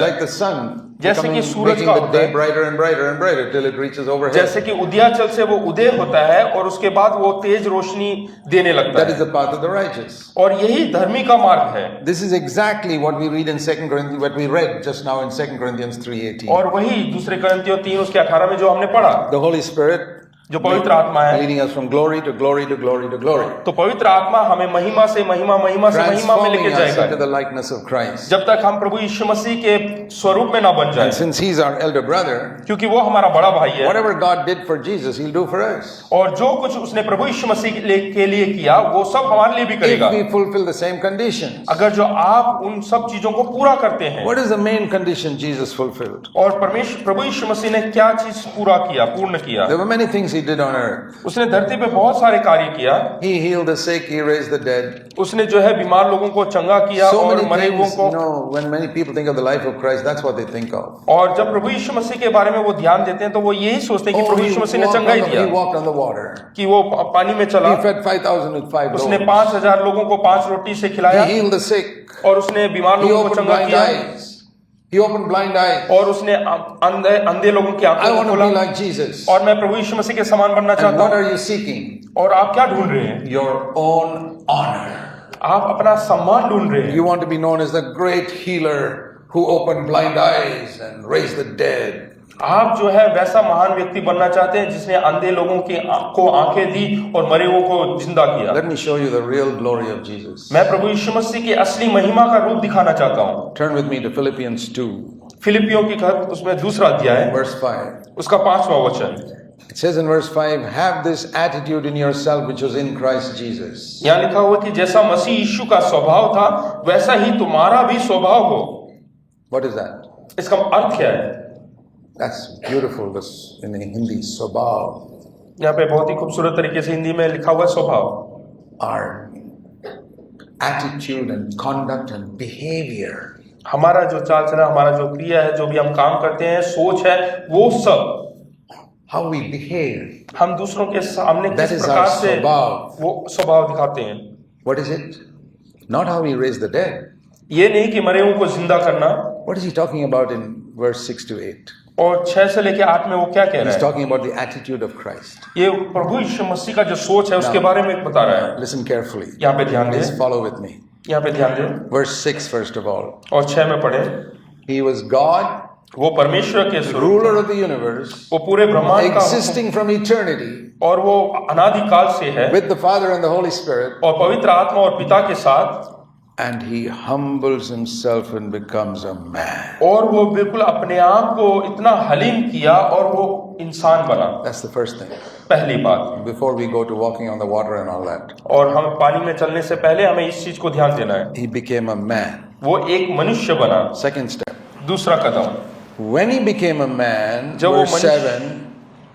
Like the sun, जैसे कि सूरज making का the होता day है। brighter and brighter and brighter till it reaches overhead. जैसे कि उदयाचल से वो उदय होता है और उसके बाद वो तेज रोशनी देने लगता That is है, the path of the righteous. और यही धर्मी का मार्ग है। This is exactly what we read in 2 Corinthians, what we read just now in 2 Corinthians 3:18. और वही दूसरे करंथियों 3 उसके 18 में जो हमने पढ़ा, The Holy Spirit जो पवित्र आत्मा है, leading us from glory to glory to glory to glory, तो पवित्र आत्मा हमें महिमा से महिमा, महिमा से महिमा में लेके transforming us जाएगा into the likeness of Christ. जब तक हम प्रभु यीशु मसीह के स्वरूप में ना बन जाए, And since He's our elder brother, क्योंकि वो हमारा बड़ा भाई है, whatever God did for Jesus, He'll do for us. और जो कुछ उसने प्रभु यीशु मसीह के लिए किया वो सब हमारे लिए भी करेगा, If we fulfill the same conditions. अगर जो आप उन सब चीजों को पूरा करते हैं। What is the main condition Jesus fulfilled? और प्रभु यीशु मसीह ने क्या चीज पूरा किया, पूर्ण किया? There were many things He did on earth. उसने धरती पे बहुत सारे कार्य किया। He healed the sick, He raised the dead. उसने जो है बीमार लोगों को चंगा किया So और many मरे हुओं things, को। when many people think of the life of Christ, that's what they think of. और जब प्रभु यीशु मसीह के बारे में वो ध्यान देते हैं तो वो यही सोचते हैं कि प्रभु यीशु मसीह ने चंगा ही दिया, He walked on the water. कि वो पानी में चला, He fed 5,000 with 5 उसने loaves. 5,000 लोगों को 5 रोटी से खिलाया, He healed the sick. और उसने बीमार He लोगों को opened चंगा blind किया, eyes. He opened blind eyes. और उसने अंधे लोगों की I आंखों को want to खोला। be like Jesus. और मैं प्रभु यीशु मसीह के समान बनना And चाहता what हूँ। are you seeking? और आप क्या ढूंढ रहे हैं? Your own honor. आप अपना सम्मान ढूंढ रहे हैं। You want to be known as the great healer who opened blind eyes and raised the dead. आप जो है वैसा महान व्यक्ति बनना चाहते हैं जिसने अंधे लोगों को आंखें दी और मरे हुओं को जिंदा किया। Let me show you the real glory of Jesus. मैं प्रभु यीशु मसीह की असली महिमा का रूप दिखाना चाहता हूँ। Turn with me to Philippians 2, फिलिपियों की खत उसमें दूसरा अध्याय verse 5. उसका 5वां वचन। It says in verse 5, have this attitude in yourself which was in Christ Jesus. यहाँ लिखा हुआ कि जैसा मसीह यीशु का स्वभाव था वैसा ही तुम्हारा भी स्वभाव हो। What is that? इसका अर्थ क्या है? That's beautiful, this in Hindi, स्वभाव. यहाँ पे बहुत ही खूबसूरत तरीके से हिंदी में लिखा हुआ है स्वभाव। Our attitude and conduct and behavior. हमारा जो चाल चलन, हमारा जो क्रिया है, जो भी हम काम करते हैं, सोच है, वो सब How we behave. हम दूसरों के सामने That किस is प्रकार our से स्वभाव. वो स्वभाव दिखाते हैं। What is it? Not how we raise the dead. ये नहीं कि मरे हुओं को जिंदा करना। What is he talking about in verse 6 to 8? और 6 से लेकर 8 में वो क्या कह रहा He's है? talking about the attitude of Christ. ये प्रभु यीशु मसीह का जो सोच है उसके बारे में बता रहा है। Listen carefully. यहाँ पे ध्यान Please दें, follow with me. यहाँ पे ध्यान दें। Verse 6 first of all. और 6 में पढ़े, He was God, वो परमेश्वर के स्वरूप, ruler of the universe, वो पूरे ब्रह्मांड का existing from eternity, और वो अनादिकाल से है, with the Father and the Holy Spirit, और पवित्र आत्मा और पिता के साथ, and he humbles himself and becomes a man. और वो बिल्कुल अपने आप को इतना हलीम किया और वो इंसान बना। That's the first thing. पहली बात। Before we go to walking on the water and all that, और हम पानी में चलने से पहले हमें इस चीज को ध्यान देना है, he became a man. वो एक मनुष्य बना। Second step. दूसरा कदम, When he became a man, जब वो verse 7,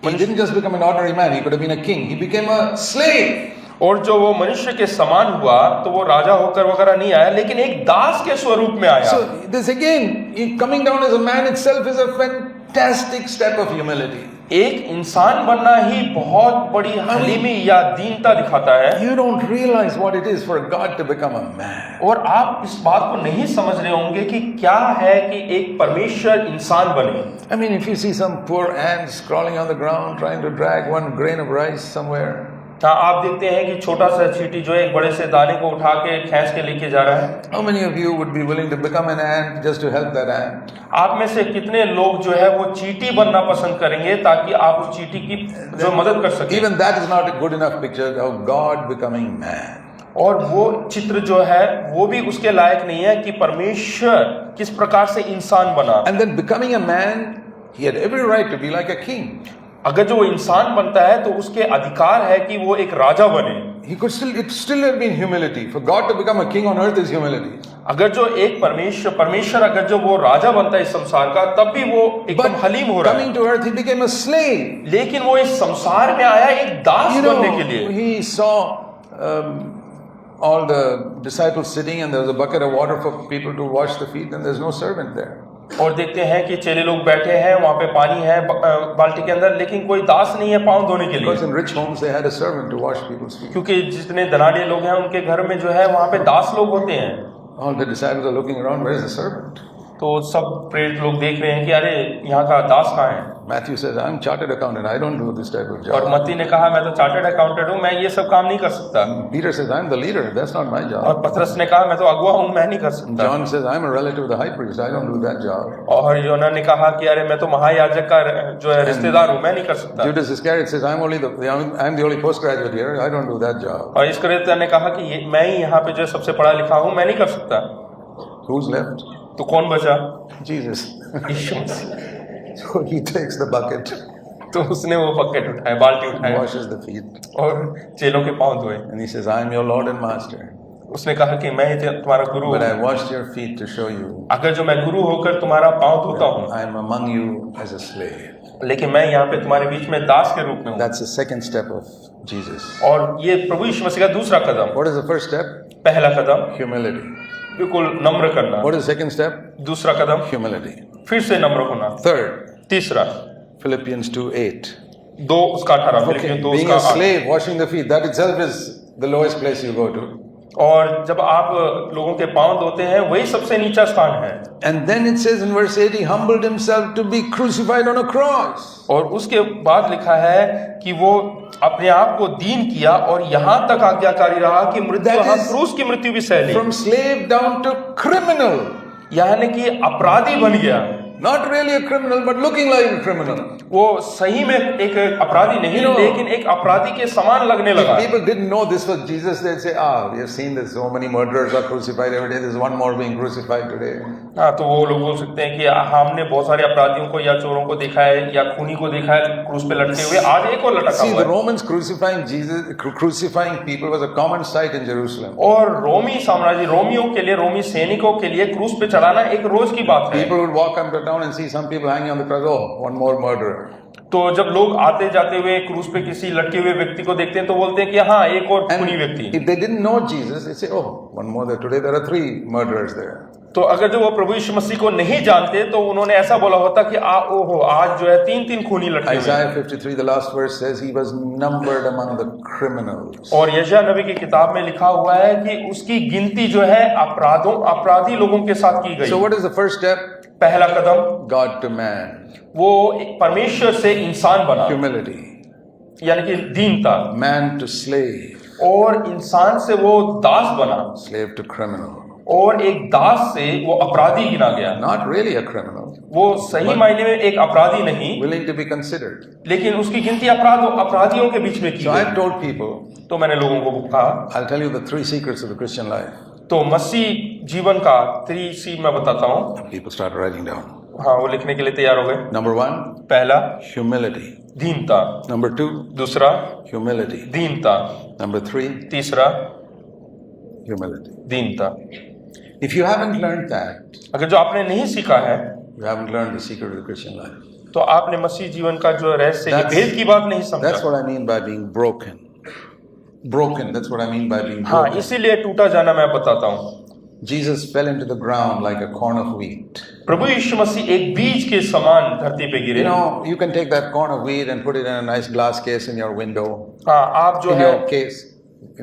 he didn't just become an ordinary man, he could have been a king. He became a slave. और जो वो मनुष्य के समान हुआ तो वो राजा होकर वगैरह नहीं आया, लेकिन एक दास के स्वरूप में आया। So this again, coming down as a man itself is a fantastic step of humility. एक इंसान बनना ही बहुत बड़ी हलीमी या दीनता दिखाता है। You don't realize what it is for God to become a man. और आप इस बात को नहीं समझ रहे होंगे कि क्या है कि एक परमेश्वर इंसान बने। I mean, if you see some poor ants crawling on the ground trying to drag one grain of rice somewhere, हाँ, आप देखते हैं कि छोटा सा चींटी जो है एक बड़े से दाने को उठा के खींच के लेके जा रहा है। how many of you would be willing to become an ant just to help that ant? आप में से कितने लोग जो है वो चींटी बनना पसंद करेंगे ताकि आप उस चींटी की जो मदद कर सकें? Even that is not a good enough picture of God becoming man. और वो चित्र जो है वो भी उसके लायक नहीं है कि परमेश्वर किस प्रकार से इंसान बना। And then becoming a man, he had every right to be like a king. अगर जो इंसान बनता है तो उसके अधिकार है कि वो एक राजा बने। He could still have been humility. For God to become a king on earth is humility. अगर जो एक परमेश्वर अगर जो वो राजा बनता है इस संसार का, तब भी वो एकदम हलीम हो रहा है। Coming to earth, he became a slave. लेकिन वो इस संसार में आया एक दास बनने के लिए। He saw all the disciples sitting, and there was a bucket of water for people to wash the feet, and there's no servant there. और देखते हैं कि चेले लोग बैठे हैं, वहां पे पानी है बाल्टी के अंदर, लेकिन कोई दास नहीं है पांव धोने के Because लिए। in rich homes they had a servant to wash people's feet. क्योंकि जितने धनाढ्य लोग हैं उनके घर में जो है वहां पे दास लोग होते हैं। All the disciples are looking around, where is the servant? तो सब प्रेरित लोग देख रहे हैं कि अरे यहाँ का दास कहाँ है। Matthew says, I'm chartered accountant. I don't do this type of और job. मत्ती ने कहा मैं तो चार्टर्ड अकाउंटेंट हूँ, मैं ये सब काम नहीं कर सकता। Peter says, I'm the leader. That's not my और job. पतरस ने कहा मैं तो अगुआ हूँ, मैं नहीं कर सकता। John says, I'm a relative of the high priest. I don't do that job. और योना ने कहा कि अरे मैं तो महायाजक का जो है रिश्तेदार हूँ, मैं नहीं कर सकता। Judas Iscariot says, I'm the only postgraduate here. I don't do that job. और इस्करियोती ने कहा कि मैं ही यहाँ पे जो सबसे पढ़ा लिखा हूँ, मैं नहीं कर सकता। Who's left? तो कौन बचा? Jesus. Yeshu Masih. So he takes the bucket, तो उसने वो बकेट उठाया, बाल्टी उठाया washes the feet, और चेलों के पांव धोए। and he says, I'm your Lord and Master. उसने कहा कि मैं ही तुम्हारा गुरु But I हूँ, washed your feet to show you अगर जो मैं गुरु होकर तुम्हारा पांव धोता हूँ, I am among you as a slave. लेकिन मैं यहाँ पे तुम्हारे बीच में दास के रूप में हूँ। That's the second step of Jesus. और ये प्रभु यीशु मसीह का दूसरा कदम। What is the first step? पहला कदम Humility. बिल्कुल नम्र करना। What is the second step? दूसरा कदम Humility. फिर से नम्र होना। Third, तीसरा Philippians 2:8. 2:18 Okay, फिलिपियों being a 2:8। slave, washing the feet, that itself is the lowest place you go to. और जब आप लोगों के पांव धोते हैं वही सबसे नीचा स्थान है। And then it says in verse 8, he humbled himself to be crucified on a cross. और उसके बाद लिखा है कि वो अपने आप को दीन किया और यहाँ तक आज्ञाकारी रहा कि मृत्यु That हाँ is क्रूस की मृत्यु भी सह ली, From slave down to criminal. यानी कि अपराधी बन गया। Not really a criminal, but looking like a criminal. वो सही में एक अपराधी नहीं, लेकिन एक अपराधी के समान लगने लगा। If people didn't know this was Jesus, they'd say, we have seen this, so many murderers are crucified every day, there's one more being crucified today. हाँ, तो वो लोग बोल सकते हैं कि हमने बहुत सारे अपराधियों को या चोरों को देखा है या खूनी को देखा है क्रूस पे लटके हुए, आज एक और लटका See, हुआ the है। Romans crucifying people was a common sight in Jerusalem. और रोमी साम्राज्य, रोमियों के लिए, रोमी सैनिकों के लिए क्रूस पे चढ़ाना एक रोज की बात है। People would walk up and down and see some people hanging on the cross, oh, one more murderer. तो जब लोग आते जाते हुए क्रूस पे किसी लटके हुए व्यक्ति को देखते हैं तो बोलते हैं कि हाँ एक और खूनी व्यक्ति। If they didn't know Jesus, they say, oh, one more there. Today there are 3 murderers there. तो अगर जो वो प्रभु यीशु मसीह को नहीं जानते तो उन्होंने ऐसा बोला होता कि ओहो आज जो है 3 खूनी लटके हुए। Isaiah 53, the last verse says, he was numbered among the criminals. और यशायाह नबी की किताब में लिखा हुआ है कि उसकी गिनती जो है अपराधी लोगों के साथ की गई। So what is the first step? पहला कदम God to man. वो परमेश्वर से इंसान बना, Humility. यानी कि दीनता। Man to slave. और इंसान से वो दास बना, Slave to criminal. और एक दास से वो अपराधी गिना गया। Not really a criminal. वो सही मायने में एक अपराधी नहीं, Willing to be considered. लेकिन उसकी गिनती अपराधियों के बीच में की So गई। I've told people, तो मैंने लोगों को कहा, I'll tell you the 3 secrets of the Christian life. तो मसीह जीवन का 3C मैं बताता हूँ। People start writing down. हाँ, वो लिखने के लिए तैयार हो गए। Number 1, पहला humility. दीनता, Number 2, दूसरा humility. दीनता, Number 3, तीसरा humility. दीनता। If you haven't learned that, अगर जो आपने नहीं सीखा है you haven't learned the secret of the Christian life. तो आपने मसीह जीवन का जो रहस्य, ये That's- भेद की बात नहीं That's समझा। what I mean by being broken. Broken, that's what I mean by being हाँ, broken. इसीलिए टूटा जाना मैं बताता हूँ। Jesus fell into the ground like a corn of wheat. प्रभु यीशु मसीह एक बीज के समान धरती पे गिरे। You know, you can take that corn of wheat and put it in a nice glass case in your window, हाँ, आप जो in है your case,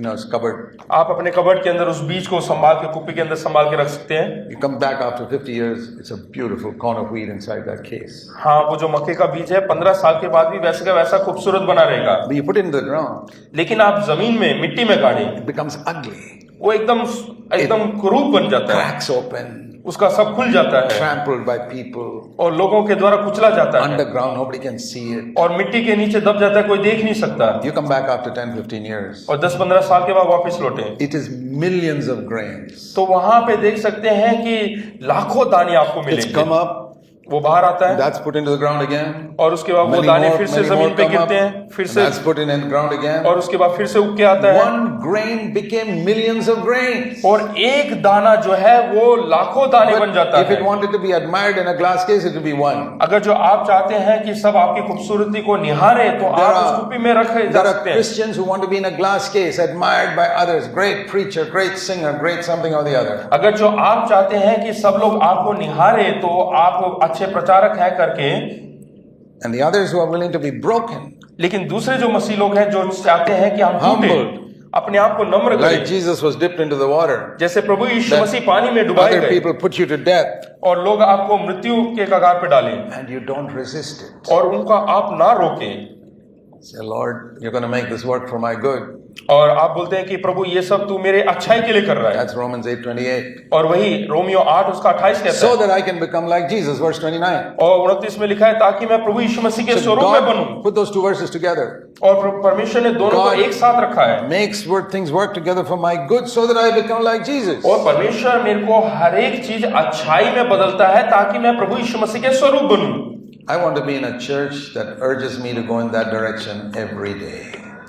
in a cupboard. आप अपने कबर्ड के अंदर उस बीज को संभाल के, कुप्पी के अंदर संभाल के रख सकते हैं। You come back after 50 years, it's a beautiful corn of wheat inside that case. हाँ, वो जो मक्के का बीज है 15 साल के बाद भी वैसे का वैसा खूबसूरत बना रहेगा। But you put it in the ground, लेकिन आप जमीन में, मिट्टी में गाड़ें, it becomes ugly. वो एकदम कुरूप बन जाता है, Cracks open, उसका सब खुल जाता है trampled by people. और लोगों के द्वारा कुचला जाता है Underground, nobody can see it. और मिट्टी के नीचे दब जाता है, कोई देख नहीं सकता। You come back after 10-15 years. और 10-15 साल के बाद वापस लौटे It is millions of grains. तो वहां पे देख सकते हैं कि लाखों दाने आपको It's मिलेंगे। come up, वो बाहर आता है that's put into the ground again. और उसके बाद वो Many दाने more, फिर से many जमीन more पे come up, गिरते हैं, फिर and से, that's put in the ground again. और उसके बाद फिर से उग के आता है। One grain became millions of grains. और एक दाना जो है वो लाखों दाने बन जाता If है। it wanted to be admired in a glass case, it would be one. अगर जो आप चाहते हैं कि सब आपकी खूबसूरती को निहारे तो There आप are- उस कुप्पी में रखे जा There are सकते हैं। Christians who want to be in a glass case, admired by others. Great preacher, great singer, great something or the other. अगर जो आप चाहते हैं कि सब लोग आपको निहारे तो आप अच्छे प्रचारक हैं करके, And the others who are willing to be broken, लेकिन दूसरे जो मसीह लोग हैं जो चाहते हैं कि हम टूटे, humbled, अपने आप को नम्र Like करें, Jesus was dipped into the water. जैसे प्रभु यीशु That मसीह पानी में डुबाए Other गए people put you to death और लोग आपको मृत्यु के कगार पे डालें and you don't resist it. और उनका आप ना रोकें, Say, Lord, you're going to make this work for my good. और आप बोलते हैं कि प्रभु ये सब तू मेरे अच्छाई के लिए कर रहा है, That's Romans 8:28. और वही रोमियो 8 उसका 28 कहता So है, that I can become like Jesus, verse 29. और 29 में लिखा है ताकि मैं प्रभु यीशु मसीह के So स्वरूप में बनूं। God put those two verses together. और परमेश्वर ने दोनों को God एक साथ रखा है, Makes things work together for my good so that I become like Jesus. और परमेश्वर मेरे को हर एक चीज अच्छाई में बदलता है ताकि मैं प्रभु यीशु मसीह के स्वरूप बनूं। I want to be in a church that urges me to go in that direction every day.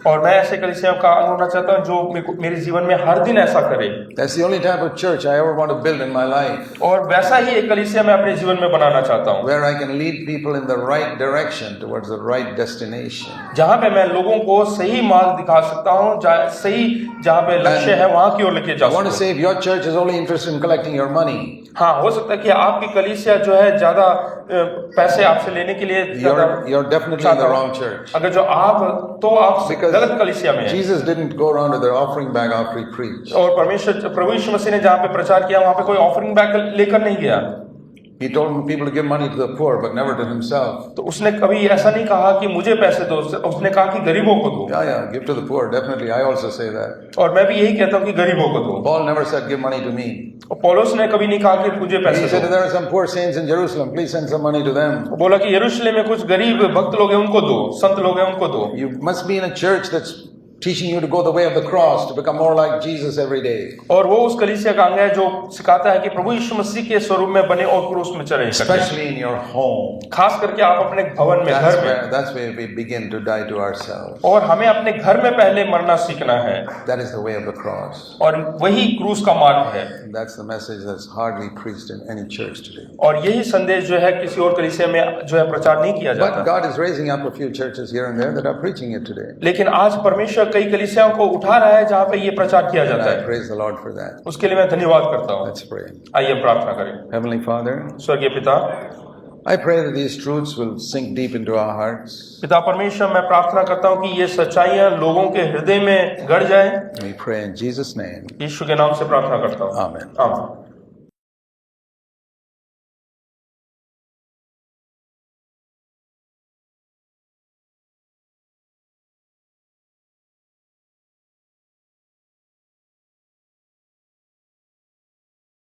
और मैं ऐसे कलीसिया का अंग होना चाहता हूँ जो मेरे जीवन में हर दिन ऐसा करे, That's the only type of church I ever want to build in my life, और वैसा ही एक कलीसिया मैं अपने जीवन में बनाना चाहता हूँ where I can lead people in the right direction towards the right destination. जहाँ पे मैं लोगों को सही मार्ग दिखा सकता हूँ, जहाँ पे लक्ष्य है वहां की ओर लेके जा I want to सकता हूँ। say if your church is only interested in collecting your money, हाँ, हो सकता है कि आपकी कलीसिया जो है ज्यादा पैसे आपसे लेने के लिए you're definitely in the wrong church. अगर जो आप Because गलत कलीसिया में हैं। Jesus didn't go around with their offering bag after he preached. और प्रभु यीशु मसीह ने जहाँ पे प्रचार किया वहाँ पे कोई ऑफरिंग बैग लेकर नहीं गया, He told people to give money to the poor, but never to himself. तो उसने कभी ऐसा नहीं कहा कि मुझे पैसे दो, उसने कहा कि गरीबों को दो। Yeah, give to the poor, definitely. I also say that. और मैं भी यही कहता हूँ कि गरीबों को दो। Paul never said give money to me. और पौलुस ने कभी नहीं कहा कि मुझे He पैसे said दो। there are some poor saints in Jerusalem, please send some money to them. वो बोला कि यरूशलेम में कुछ गरीब भक्त लोग हैं, उनको दो, संत लोग हैं, उनको दो। You must be in a church that's teaching you to go the way of the cross, to become more like Jesus every day. और वो उस कलीसिया का अंग है जो सिखाता है कि प्रभु यीशु मसीह के स्वरूप में बने और क्रूस में चले। Especially in your home. खास करके आप अपने भवन में, घर में। That's where we begin to die to ourselves. और हमें अपने घर में पहले मरना सीखना है, That is the way of the cross. और वही क्रूस का मार्ग है। That's the message that's hardly preached in any church today. और यही संदेश जो है किसी और कलीसिया में जो है प्रचार नहीं किया But जाता। God is raising up a few churches here and there that are preaching it today. लेकिन आज परमेश्वर कई कलीसियाओं को उठा रहा है जहाँ पे ये प्रचार किया And जाता I है। praise the Lord for that. उसके लिए मैं धन्यवाद करता हूँ। Let's pray. आइए प्रार्थना करें। Heavenly Father, स्वर्गीय पिता, I pray that these truths will sink deep into our hearts. पिता परमेश्वर, मैं प्रार्थना करता हूँ कि ये सच्चाइयाँ लोगों के हृदय में गड़ जाए। We pray in Jesus' name. यीशु के नाम से प्रार्थना करता हूँ। Amen. आमीन।